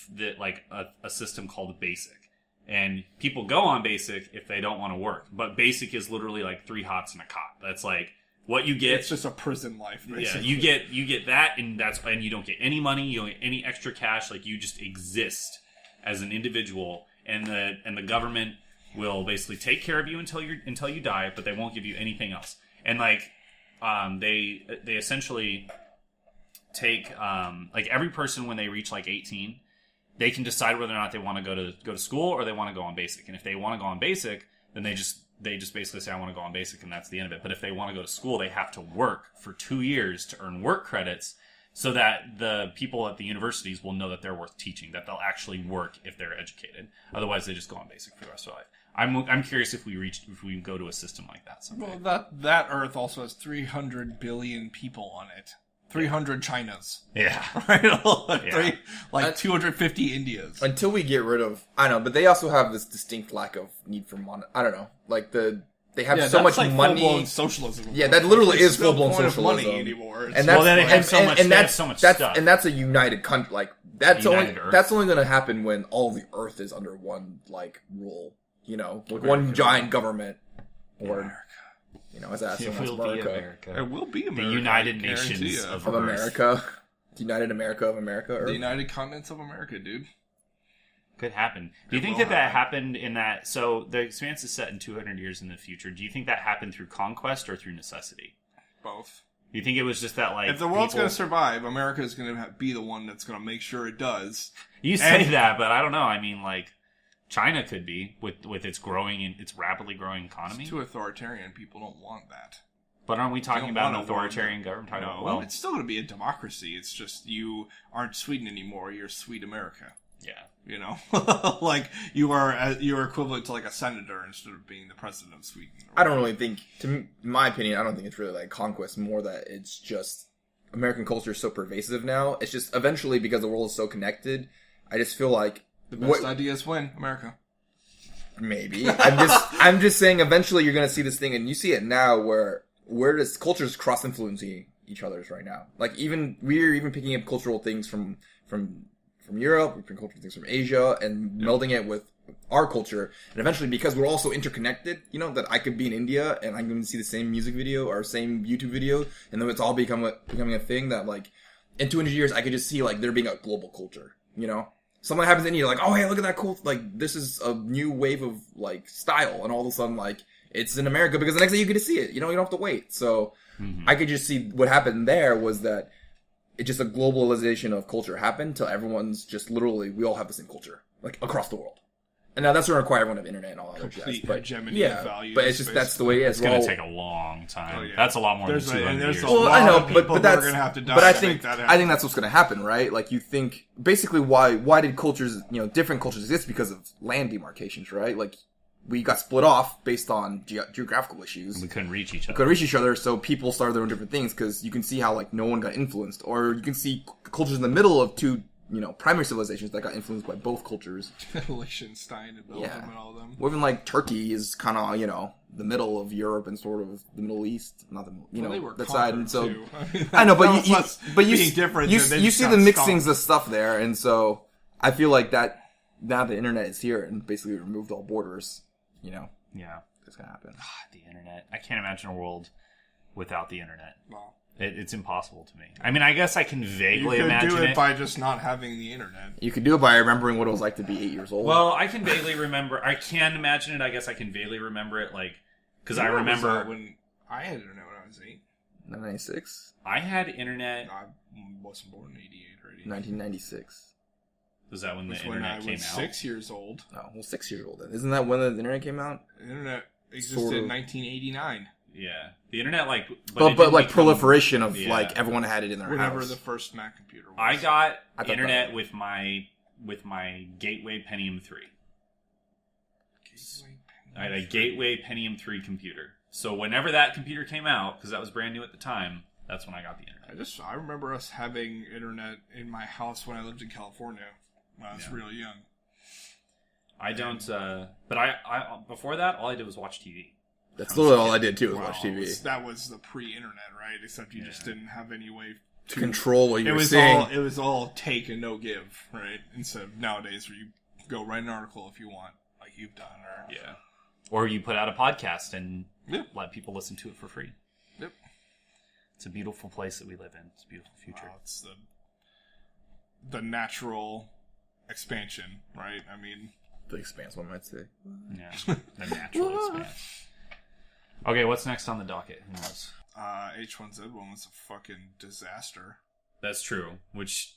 a system called Basic. And people go on Basic if they don't want to work. But Basic is literally like 3 hots and a cot. That's like what you get. It's just a prison life, basically. Yeah, you get that, and you don't get any money, you don't get any extra cash. Like, you just exist as an individual, and the government will basically take care of you until you die, but they won't give you anything else. And like, they essentially take like every person when they reach like 18, they can decide whether or not they want to go to school or they want to go on basic. And if they want to go on basic, then they just basically say I want to go on basic, and that's the end of it. But if they want to go to school, they have to work for 2 years to earn work credits, so that the people at the universities will know that they're worth teaching, that they'll actually work if they're educated. Otherwise, they just go on basic for the rest of their life. I'm curious if we go to a system like that someday. Well, that Earth also has 300 billion people on it. 300 Chinas. Yeah. Right? Like 250 Indias. Until we get rid of... I don't know, but they also have this distinct lack of need for money. I don't know. Like, they have so much like money. Full-blown socialism. Yeah, that literally is no full-blown point socialism. Of money anymore. And well, then they have so much. They have so much stuff. And that's a united country. Like, that's United Earth. That's only going to happen when all the Earth is under one, like, rule. You know, like one giant government. Or... America. You know, as It will be America. It will be America. The United Nations of Earth. America. The United America of America. Or... The United Continents of America, dude. Could happen. Do you think that happened in that... So, the Expanse is set in 200 years in the future. Do you think that happened through conquest or through necessity? Both. Do you think it was just that, like... If the world's going to survive, America is going to be the one that's going to make sure it does. You say that, but I don't know. I mean, like... China could be with its rapidly growing economy. It's too authoritarian. People don't want that. But aren't we talking about an authoritarian government? No, it's still going to be a democracy. It's just you aren't Sweden anymore. You're Sweet America. Yeah, you know, like you're equivalent to like a senator instead of being the president of Sweden. I don't really think, in my opinion, I don't think it's really like conquest. More that it's just American culture is so pervasive now. It's just eventually because the world is so connected. I just feel like. The best ideas win, America. Maybe. I'm just saying eventually you're going to see this thing, and you see it now where does cultures cross-influencing each other's right now. Like we're even picking up cultural things from Europe, we're picking cultural things from Asia, and melding it with our culture. And eventually, because we're also interconnected, you know, that I could be in India and I'm going to see the same music video or same YouTube video, and then it's all becoming a thing that like in 200 years I could just see like there being a global culture, you know? Something happens in India, like, oh, hey, look at that cool, like, this is a new wave of, like, style, and all of a sudden, like, it's in America, because the next day you get to see it, you know, you don't have to wait, so, I could just see what happened there was that it just a globalization of culture happened till everyone's just literally, we all have the same culture, like, across the world. And now that's going to require everyone to have internet and all that other jazz. But hegemony of values, but it's just, that's the way it is. It's going to take a long time. Oh, yeah. That's a lot more than 200 years. Well, I know, but that's, but I think that's what's going to happen, right? Like, you think, basically why did cultures, you know, different cultures exist? Because of land demarcations, right? Like, we got split off based on geographical issues. We couldn't reach each other. So people started doing different things, because you can see how, like, no one got influenced. Or you can see cultures in the middle of two, you know, primary civilizations that got influenced by both cultures. Liechtenstein and Belgium and all of them. Or even like Turkey is kind of, you know, the middle of Europe and sort of the Middle East, not the, you know, that side. And so too. I mean, I know, but you see the mixings of stuff there, and so I feel like that now the internet is here and basically removed all borders. You know, it's gonna happen. The internet. I can't imagine a world without the internet. Well. It's impossible to me. I mean, I guess I can vaguely imagine it. You could do it by just not having the internet. You could do it by remembering what it was like to be 8 years old. Well, I can vaguely remember. I can imagine it. I guess I can vaguely remember it, like, because I remember when I had internet when I was 8. 1996. I had internet. I wasn't born in 88 or 88. 1996. Was that when the internet came out? When I was 6 years old. No, well, 6 years old then. Isn't that when the internet came out? The internet existed in 1989. Yeah, the internet, like, but like proliferation of like everyone had it in their house. Whenever the first Mac computer was. I got internet with my Gateway Pentium 3. I had a Gateway Pentium 3 computer. So whenever that computer came out, because that was brand new at the time, that's when I got the internet. I remember us having internet in my house when I lived in California when I was really young. I don't, but I before that, all I did was watch TV. That's literally all I did too, was watch TV. That was the pre-internet, right? Except you just didn't have any way to control what you were seeing. It was all take and no give, right? Instead of nowadays where you go write an article if you want, like you've done. Or you put out a podcast and let people listen to it for free. Yep. It's a beautiful place that we live in. It's a beautiful future. Wow, it's the natural expansion, right? I mean... The expanse, one might say. Yeah, the natural expanse. Okay, what's next on the docket? Who knows? H1Z1 was a fucking disaster. That's true. Which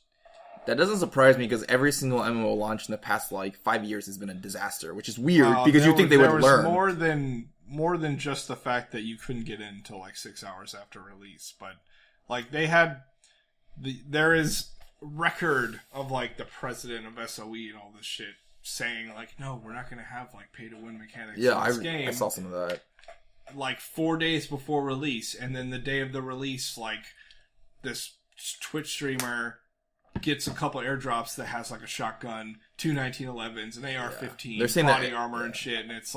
that doesn't surprise me because every single MMO launch in the past 5 years has been a disaster, which is weird because you think they would learn. More than just the fact that you couldn't get in until 6 hours after release, but they had there is record of the president of SOE and all this shit saying no, we're not going to have pay to win mechanics in this game. I saw some of that. 4 days before release, and then the day of the release, this Twitch streamer gets a couple airdrops that has a shotgun, 2 1911s, an AR-15, body armor and shit, and it's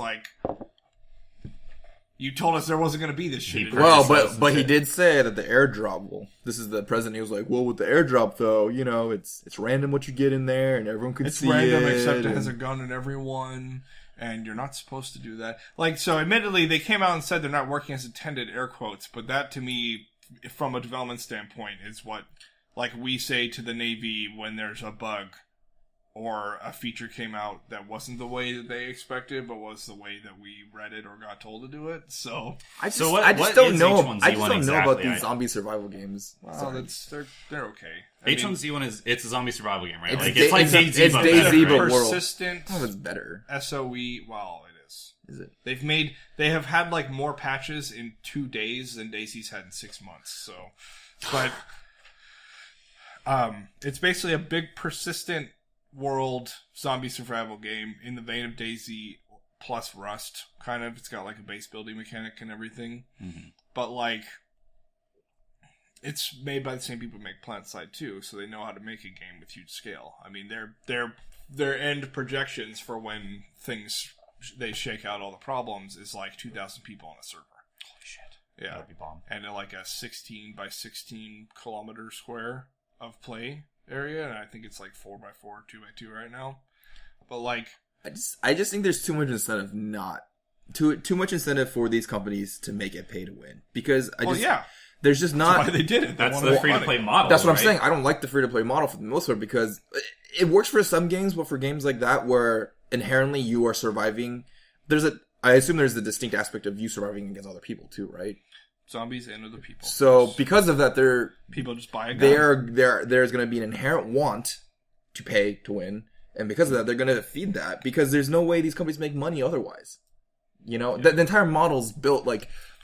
you told us there wasn't going to be this shit. Well, but he did say that the airdrop this is the president. He was like, well, with the airdrop though, it's random what you get in there, and everyone can see it. It's random, except it has a gun in everyone, and you're not supposed to do that. So admittedly, they came out and said they're not working as intended, air quotes, but that to me, from a development standpoint, is what we say to the Navy when there's a bug or a feature came out that wasn't the way that they expected, but was the way that we read it or got told to do it. So I just don't know about these zombie survival games. Well, they're okay. H1Z1 it's a zombie survival game, right? It's DayZ, but persistent. Oh, it's better. SOE. Well, it is. Is it? They have had more patches in 2 days than DayZ's had in 6 months. So, but it's basically a big persistent world zombie survival game in the vein of DayZ plus Rust, kind of. It's got a base building mechanic and everything, but it's made by the same people who make PlanetSide 2, so they know how to make a game with huge scale. I mean, their end projections for when they shake out all the problems is 2,000 people on a server. Holy shit! Yeah, that'd be bomb. And a 16 by 16 kilometer square of play area, and I think it's 4x4, 2x2 right now. But I just think there's too much incentive too much incentive for these companies to make it pay to win, because there's just not. That's why they did it. That's the free to play model. That's what I'm saying. I don't like the free to play model for the most part because it works for some games, but for games like that where inherently you are surviving, I assume there's the distinct aspect of you surviving against other people too, right? Zombies and other people. So because of that, people just buy a gun. There's going to be an inherent want to pay to win, and because of that, they're going to feed that because there's no way these companies make money otherwise. The entire model's built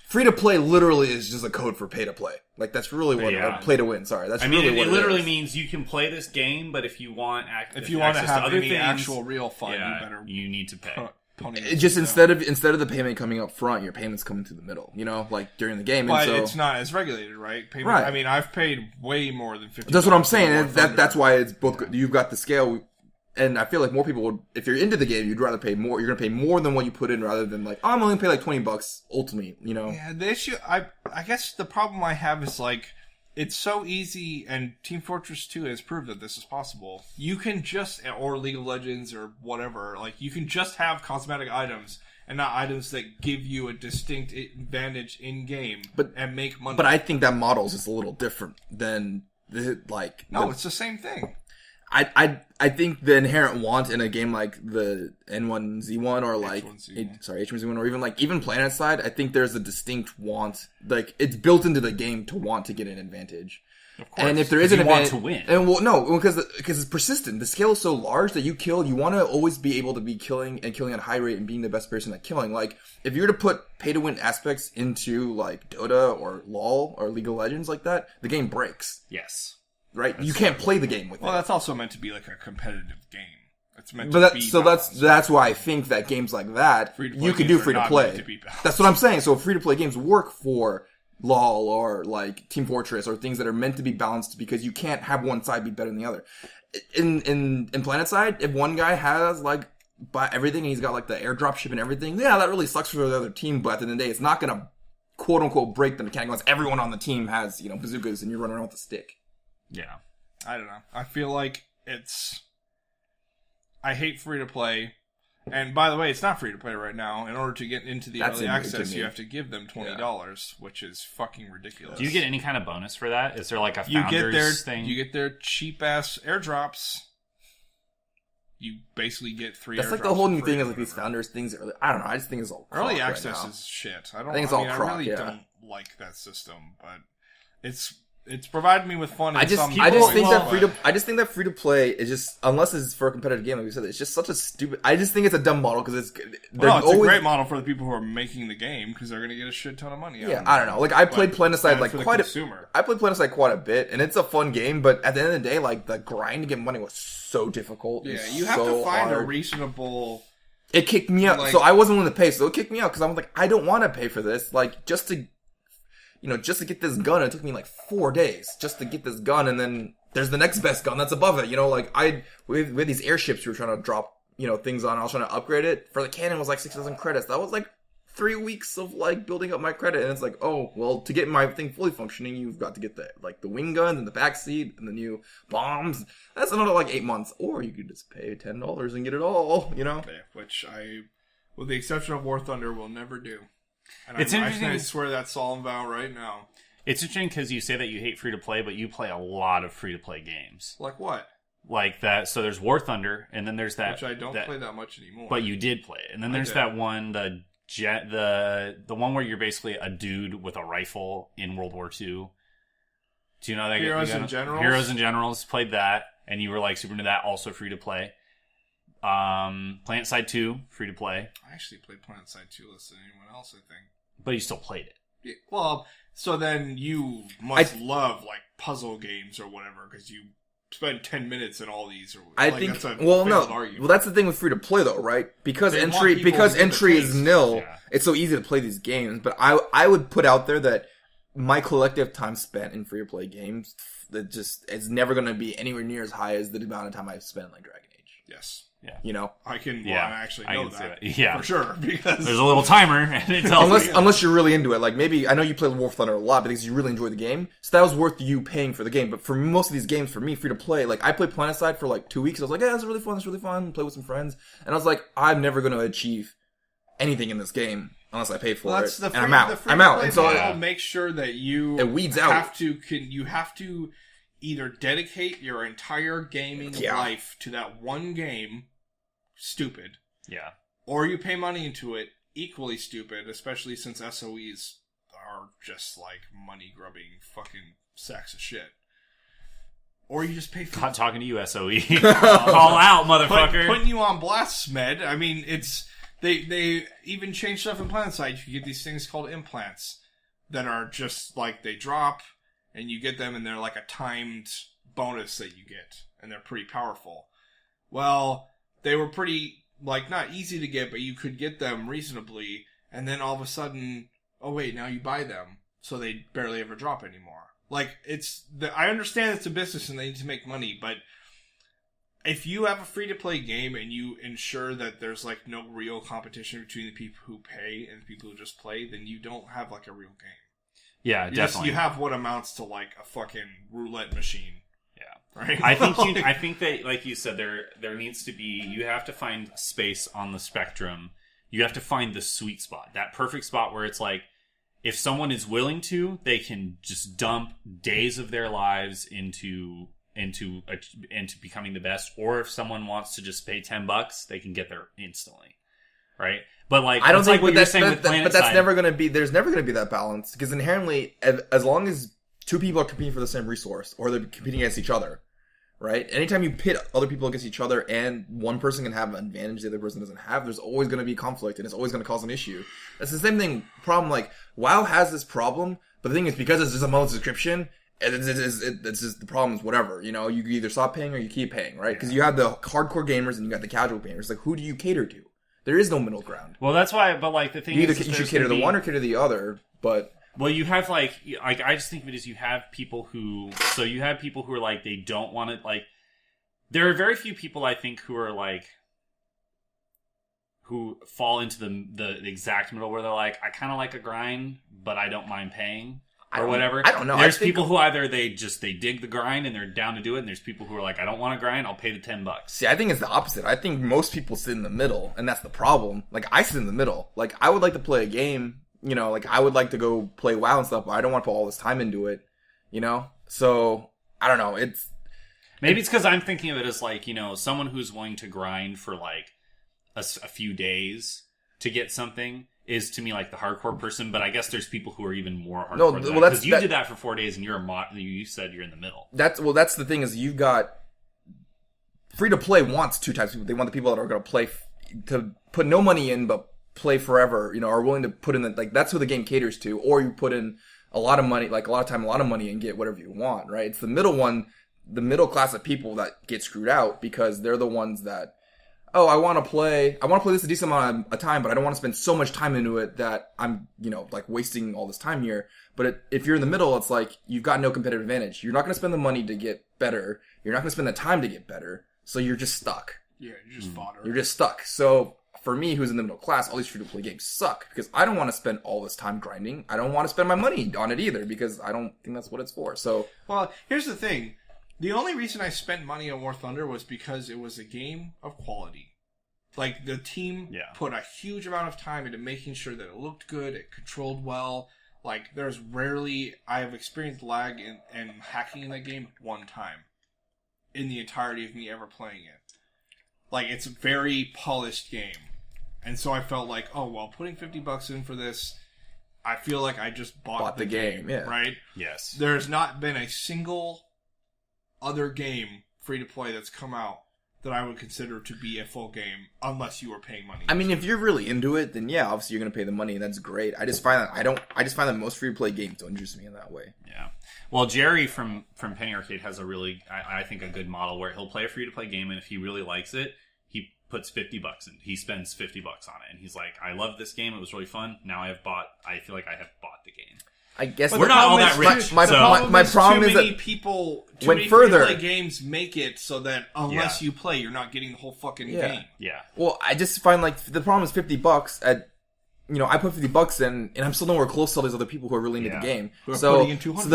free to play. Literally is just a code for pay to play. That's really what play to win. Sorry, that's really what it literally is. Means you can play this game, but if you want to have other any things, actual real fun, you need to pay. Just instead of the payment coming up front, your payment's coming through the middle. During the game. But and so, it's not as regulated, right? Payment, right. I mean, I've paid way more than $50. That's what I'm saying. That's why it's both. You've got the scale, and I feel like more people would. If you're into the game, you'd rather pay more. You're gonna pay more than what you put in, rather than I'm only gonna pay $20 ultimately. Yeah, the issue. I guess the problem I have is it's so easy, and Team Fortress 2 has proved that this is possible. You can just, or League of Legends or whatever, you can just have cosmetic items and not items that give you a distinct advantage in game and make money. But I think that model is just a little different than it's the same thing. I think the inherent want in a game like the N1Z1 or H1Z1 or even PlanetSide, I think there's a distinct want. It's built into the game to want to get an advantage. Of course. And if there is an advantage, want to win. And because it's persistent. The scale is so large that you want to always be able to be killing at a high rate and being the best person at killing. If you were to put pay to win aspects into Dota or LoL or League of Legends like that, the game breaks. Yes. Right? You can't play the game with it. Well, that's also meant to be a competitive game. It's meant that's why I think that games like that you can do free to play. That's what I'm saying. So free to play games work for LoL or Team Fortress or things that are meant to be balanced because you can't have one side be better than the other. In PlanetSide, if one guy has everything and he's got the airdrop ship and everything, that really sucks for the other team. But at the end of the day, it's not gonna quote unquote break the mechanic once everyone on the team has bazookas and you're running around with a stick. Yeah. I don't know. I feel like I hate free to play. And by the way, it's not free to play right now. In order to get into the early access, you have to give them $20, which is fucking ridiculous. Do you get any kind of bonus for that? Is there a founders thing? You get their cheap ass airdrops. You basically get 3 airdrops. That's the whole new thing is these founders things. I don't know. I just think it's all crap early access is shit. I think it's all crap. I really don't like that system, but it's provided me with fun. I just think that free to play is just, unless it's for a competitive game, like we said, it's just such a stupid. I just think it's a dumb model because it's a great model for the people who are making the game because they're going to get a shit ton of money. Yeah, I don't know. Like I played Planetside quite a bit, and it's a fun game. But at the end of the day, like the grind to get money was so difficult. Yeah, you have to find a reasonable. It kicked me out, so I wasn't willing to pay. So it kicked me out because I was like, I don't want to pay for this. Like just to get this gun, it took me like 4 days just to get this gun, and then there's the next best gun that's above it. Like we had these airships we were trying to drop, things on. I was trying to upgrade it. For the cannon was like 6,000 credits. That was like 3 weeks of like building up my credit, and it's like, oh well, to get my thing fully functioning, you've got to get the wing guns and the back seat and the new bombs. That's another like 8 months, or you could just pay $10 and get it all. Okay, which I, with the exception of War Thunder, will never do. And it's interesting. I swear that solemn vow right now. It's interesting because you say that you hate free to play, but you play a lot of free to play games. Like what? Like that. So there's War Thunder, and then there's that, which I don't play that much anymore. But you did play it, and then there's that one, the one where you're basically a dude with a rifle in World War II. Do you know that? Heroes and Generals. Heroes and Generals played that, and you were like super into that. Also free to play. Planetside 2, free to play. I actually played Planetside 2 less than anyone else, I think. But you still played it. Yeah, well, so then you must love like puzzle games or whatever because you spend 10 minutes in all these. That's the thing with free to play though, right? Because entry is nil. Yeah. It's so easy to play these games. But I would put out there that my collective time spent in free to play games that just it's never going to be anywhere near as high as the amount of time I've spent like Dragon Age. Yes. Yeah. I can. Well, I actually know that. Yeah, for sure. Because there's a little timer, and it tells unless you're really into it. Like maybe I know you played War Thunder a lot, because you really enjoy the game, so that was worth you paying for the game. But for most of these games, for me, free to play, like I played Planetside for like 2 weeks. I was like, yeah, that's really fun. Play with some friends, and I was like, I'm never going to achieve anything in this game unless I pay for it. And I'm out. And so make sure that you it weeds out. You have to either dedicate your entire gaming life to that one game. Stupid. Yeah. Or you pay money into it, equally stupid, especially since SOEs are just like money-grubbing fucking sacks of shit. Or you just pay for Not talking to you, SOE. Call out, motherfucker. Putting you on blast, Smed. I mean, it's... They even change stuff in Planetside. You get these things called implants that are just like they drop, and you get them, and they're like a timed bonus that you get, and they're pretty powerful. Well... They were pretty, like, not easy to get, but you could get them reasonably, and then all of a sudden, oh wait, now you buy them, so they barely ever drop anymore. Like, I understand it's a business and they need to make money, but if you have a free-to-play game and you ensure that there's, like, no real competition between the people who pay and the people who just play, then you don't have, like, a real game. Yeah, definitely. You have what amounts to, like, a fucking roulette machine. Right? I think that, like you said, there needs to be. You have to find space on the spectrum. You have to find the sweet spot, that perfect spot where it's like, if someone is willing to, they can just dump days of their lives into becoming the best. Or if someone wants to just pay $10, they can get there instantly, right? But like, I don't think what you're saying with but that's never going to be. There's never going to be that balance because inherently, as long as two people are competing for the same resource or they're competing against each other. Right? Anytime you pit other people against each other and one person can have an advantage the other person doesn't have, there's always going to be conflict and it's always going to cause an issue. That's the same thing. Problem like WoW has this problem, but the thing is because it's just a monthly subscription, it's just the problem is whatever. You either stop paying or you keep paying, right? Because you have the hardcore gamers and you got the casual gamers. Like, who do you cater to? There is no middle ground. Well, that's why. But like the thing you should cater to one or cater to the other, but. Well, you have like I just think of it as you have people who are like they don't want to like. There are very few people I think who are like who fall into the exact middle where they're like I kind of like a grind, but I don't mind paying or whatever. I don't know. There's people who either they dig the grind and they're down to do it, and there's people who are like I don't want to grind, I'll pay the $10. See, I think it's the opposite. I think most people sit in the middle, and that's the problem. Like I sit in the middle. Like I would like to play a game. Like I would like to go play WoW and stuff, but I don't want to put all this time into it, So, I don't know, Maybe it's because I'm thinking of it as like, someone who's willing to grind for like a few days to get something is to me like the hardcore person, but I guess there's people who are even more hardcore. No, than well, that, that's- you did that for 4 days, and you're you said you're in the middle. That's the thing is you've got free to play wants two types of people. They want the people that are going to play to put no money in but play forever. Are willing to put in that's who the game caters to. Or you put in a lot of money, like a lot of time, a lot of money, and get whatever you want. Right? It's the middle one, the middle class of people that get screwed out because they're the ones that. Oh, I want to play this a decent amount of time, but I don't want to spend so much time into it that I'm, wasting all this time here. But if you're in the middle, it's like, you've got no competitive advantage. You're not going to spend the money to get better. You're not going to spend the time to get better. So you're just stuck. Yeah, you're just fodder. You're just stuck. So for me, who's in the middle class, all these free-to-play games suck because I don't want to spend all this time grinding. I don't want to spend my money on it either because I don't think that's what it's for. So, well, here's the thing. The only reason I spent money on War Thunder was because it was a game of quality. Like, the team put a huge amount of time into making sure that it looked good, it controlled well. Like, there's rarely... I have experienced lag and hacking in that game one time. In the entirety of me ever playing it. Like, it's a very polished game. And so I felt like, oh, well, putting $50 in for this... I feel like I just bought the game, yeah. Right? Yes. There's not been a single other game free-to-play that's come out that I would consider to be a full game, unless you were paying money. I mean, if you're really into it, then yeah, obviously you're going to pay the money, and that's great. I just find that most free-to-play games don't interest me in that way. Yeah. Well, Jerry from Penny Arcade has a really, I think, a good model where he'll play a free-to-play game, and if he really likes it, he puts $50 in. He spends $50 on it, and he's like, I love this game. It was really fun. Now I feel like I have bought the game. I guess we're not all that rich. My problem is that people went further. Free-to-play games make it so that unless you play, you're not getting the whole fucking game. Yeah. Well, I just find the problem is $50 at. I put $50 in, and I'm still nowhere close to all these other people who are really into the game. So it's almost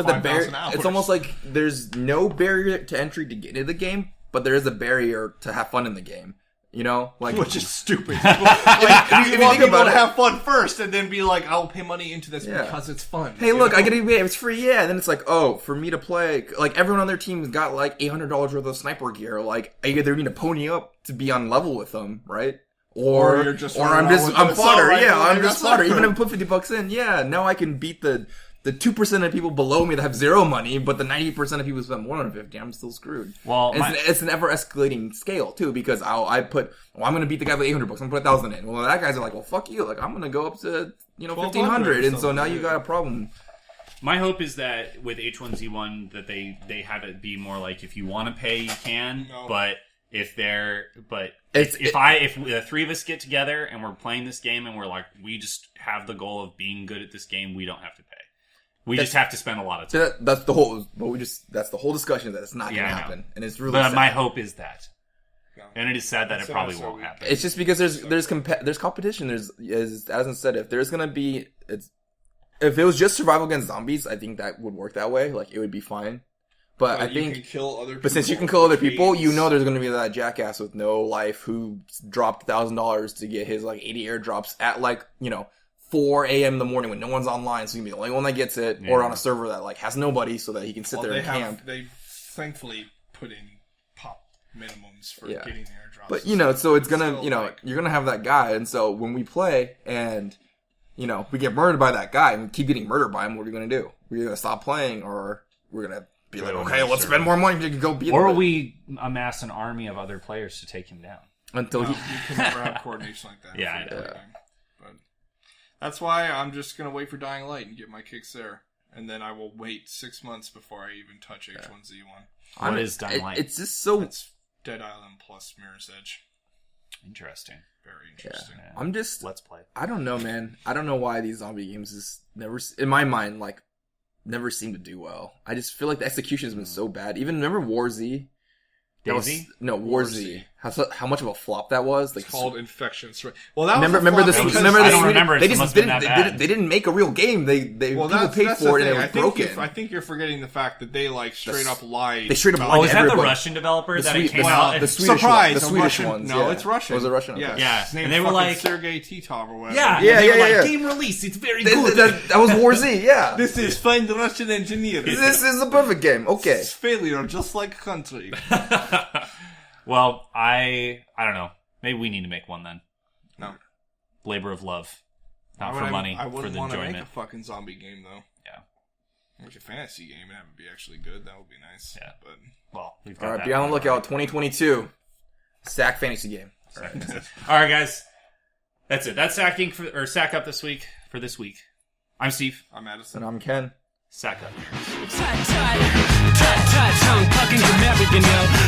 like it's almost like there's no barrier to entry to get into the game, but there is a barrier to have fun in the game. Which is stupid. You want people to have fun first, and then be like, "I'll pay money into this because it's fun." Hey, look, I get it. It's free, yeah. And then it's like, oh, for me to play, like everyone on their team's got like $800 worth of sniper gear. Like, I either need to pony up to be on level with them, right? Or I'm fodder. Yeah, I'm just fodder. Even if I put $50 in, yeah, now I can beat the 2% of people below me that have zero money, but the 90% of people who spend $150, I'm still screwed. Well, it's an ever escalating scale too, because I'm going to beat the guy with $800. I'm going to put 1,000 in. Well, that guy's like, well, fuck you. Like, I'm going to go up to 1,500, and so now you got a problem. My hope is that with H1Z1 that they have it be more like if you want to pay, you can, but. If the three of us get together and we're playing this game and we're like, we just have the goal of being good at this game, we don't have to pay. We just have to spend a lot of time. That's the whole discussion that it's not going to happen, and it's really. But sad. my hope is that, and it is sad that it probably won't happen. It's just because there's competition. As I said, if there's going to be, if it was just survival against zombies, I think that would work that way. Like it would be fine. But I think, but since you can kill other people, there's going to be that jackass with no life who dropped $1,000 to get his like 80 airdrops at 4 a.m. in the morning when no one's online, so he can be the only one that gets it, or on a server that like has nobody, so that he can sit there and camp. They thankfully put in pop minimums for getting the airdrops. But so it's gonna, you're gonna have that guy, and so when we play and we get murdered by that guy and keep getting murdered by him, what are we gonna do? We're gonna stop playing, or we're gonna be like, okay, let's spend more money to go beat him. Or we amass an army of other players to take him down. Until you can never have coordination like that. Yeah, I know. But that's why I'm just going to wait for Dying Light and get my kicks there. And then I will wait 6 months before I even touch H1Z1. What is Dying Light? It's just so... It's Dead Island plus Mirror's Edge. Interesting. Very interesting. Yeah. Let's play. I don't know, man. I don't know why these zombie games is never, in my mind, never seem to do well. I just feel like the execution has been so bad. Even remember War Z? Daisy? War Z. How much of a flop that was? It's called Infection. Well, that remember was the flop I don't remember. They just they didn't make a real game. People paid for it and it was broken. I think you're forgetting the fact that they straight up lied. They straight up lied. Oh, is that the Russian developer that it came out? The Swedish ones. No, it's Russian. Was it Russian? Okay. Yeah. And they were like Sergei Titov or whatever. Yeah. They were like, game release. It's very good. That was War Z. Yeah. This is find the Russian engineer. This is a perfect game. Okay. It's failure, just like country. Well, I don't know. Maybe we need to make one then. No. Labor of Love. not for money, I for wouldn't the want to enjoyment. make a fucking zombie game though. Yeah. Make a fantasy game and have it be actually good. That would be nice. Yeah. But Well, we've got All right, that be on the going lookout. 2022 SAK fantasy game. All right, guys. That's it. That's SAK Up this week for this week. I'm Steve. I'm Madison. And I'm Ken. SAK Up. Tut, tongue, fucking American, yo.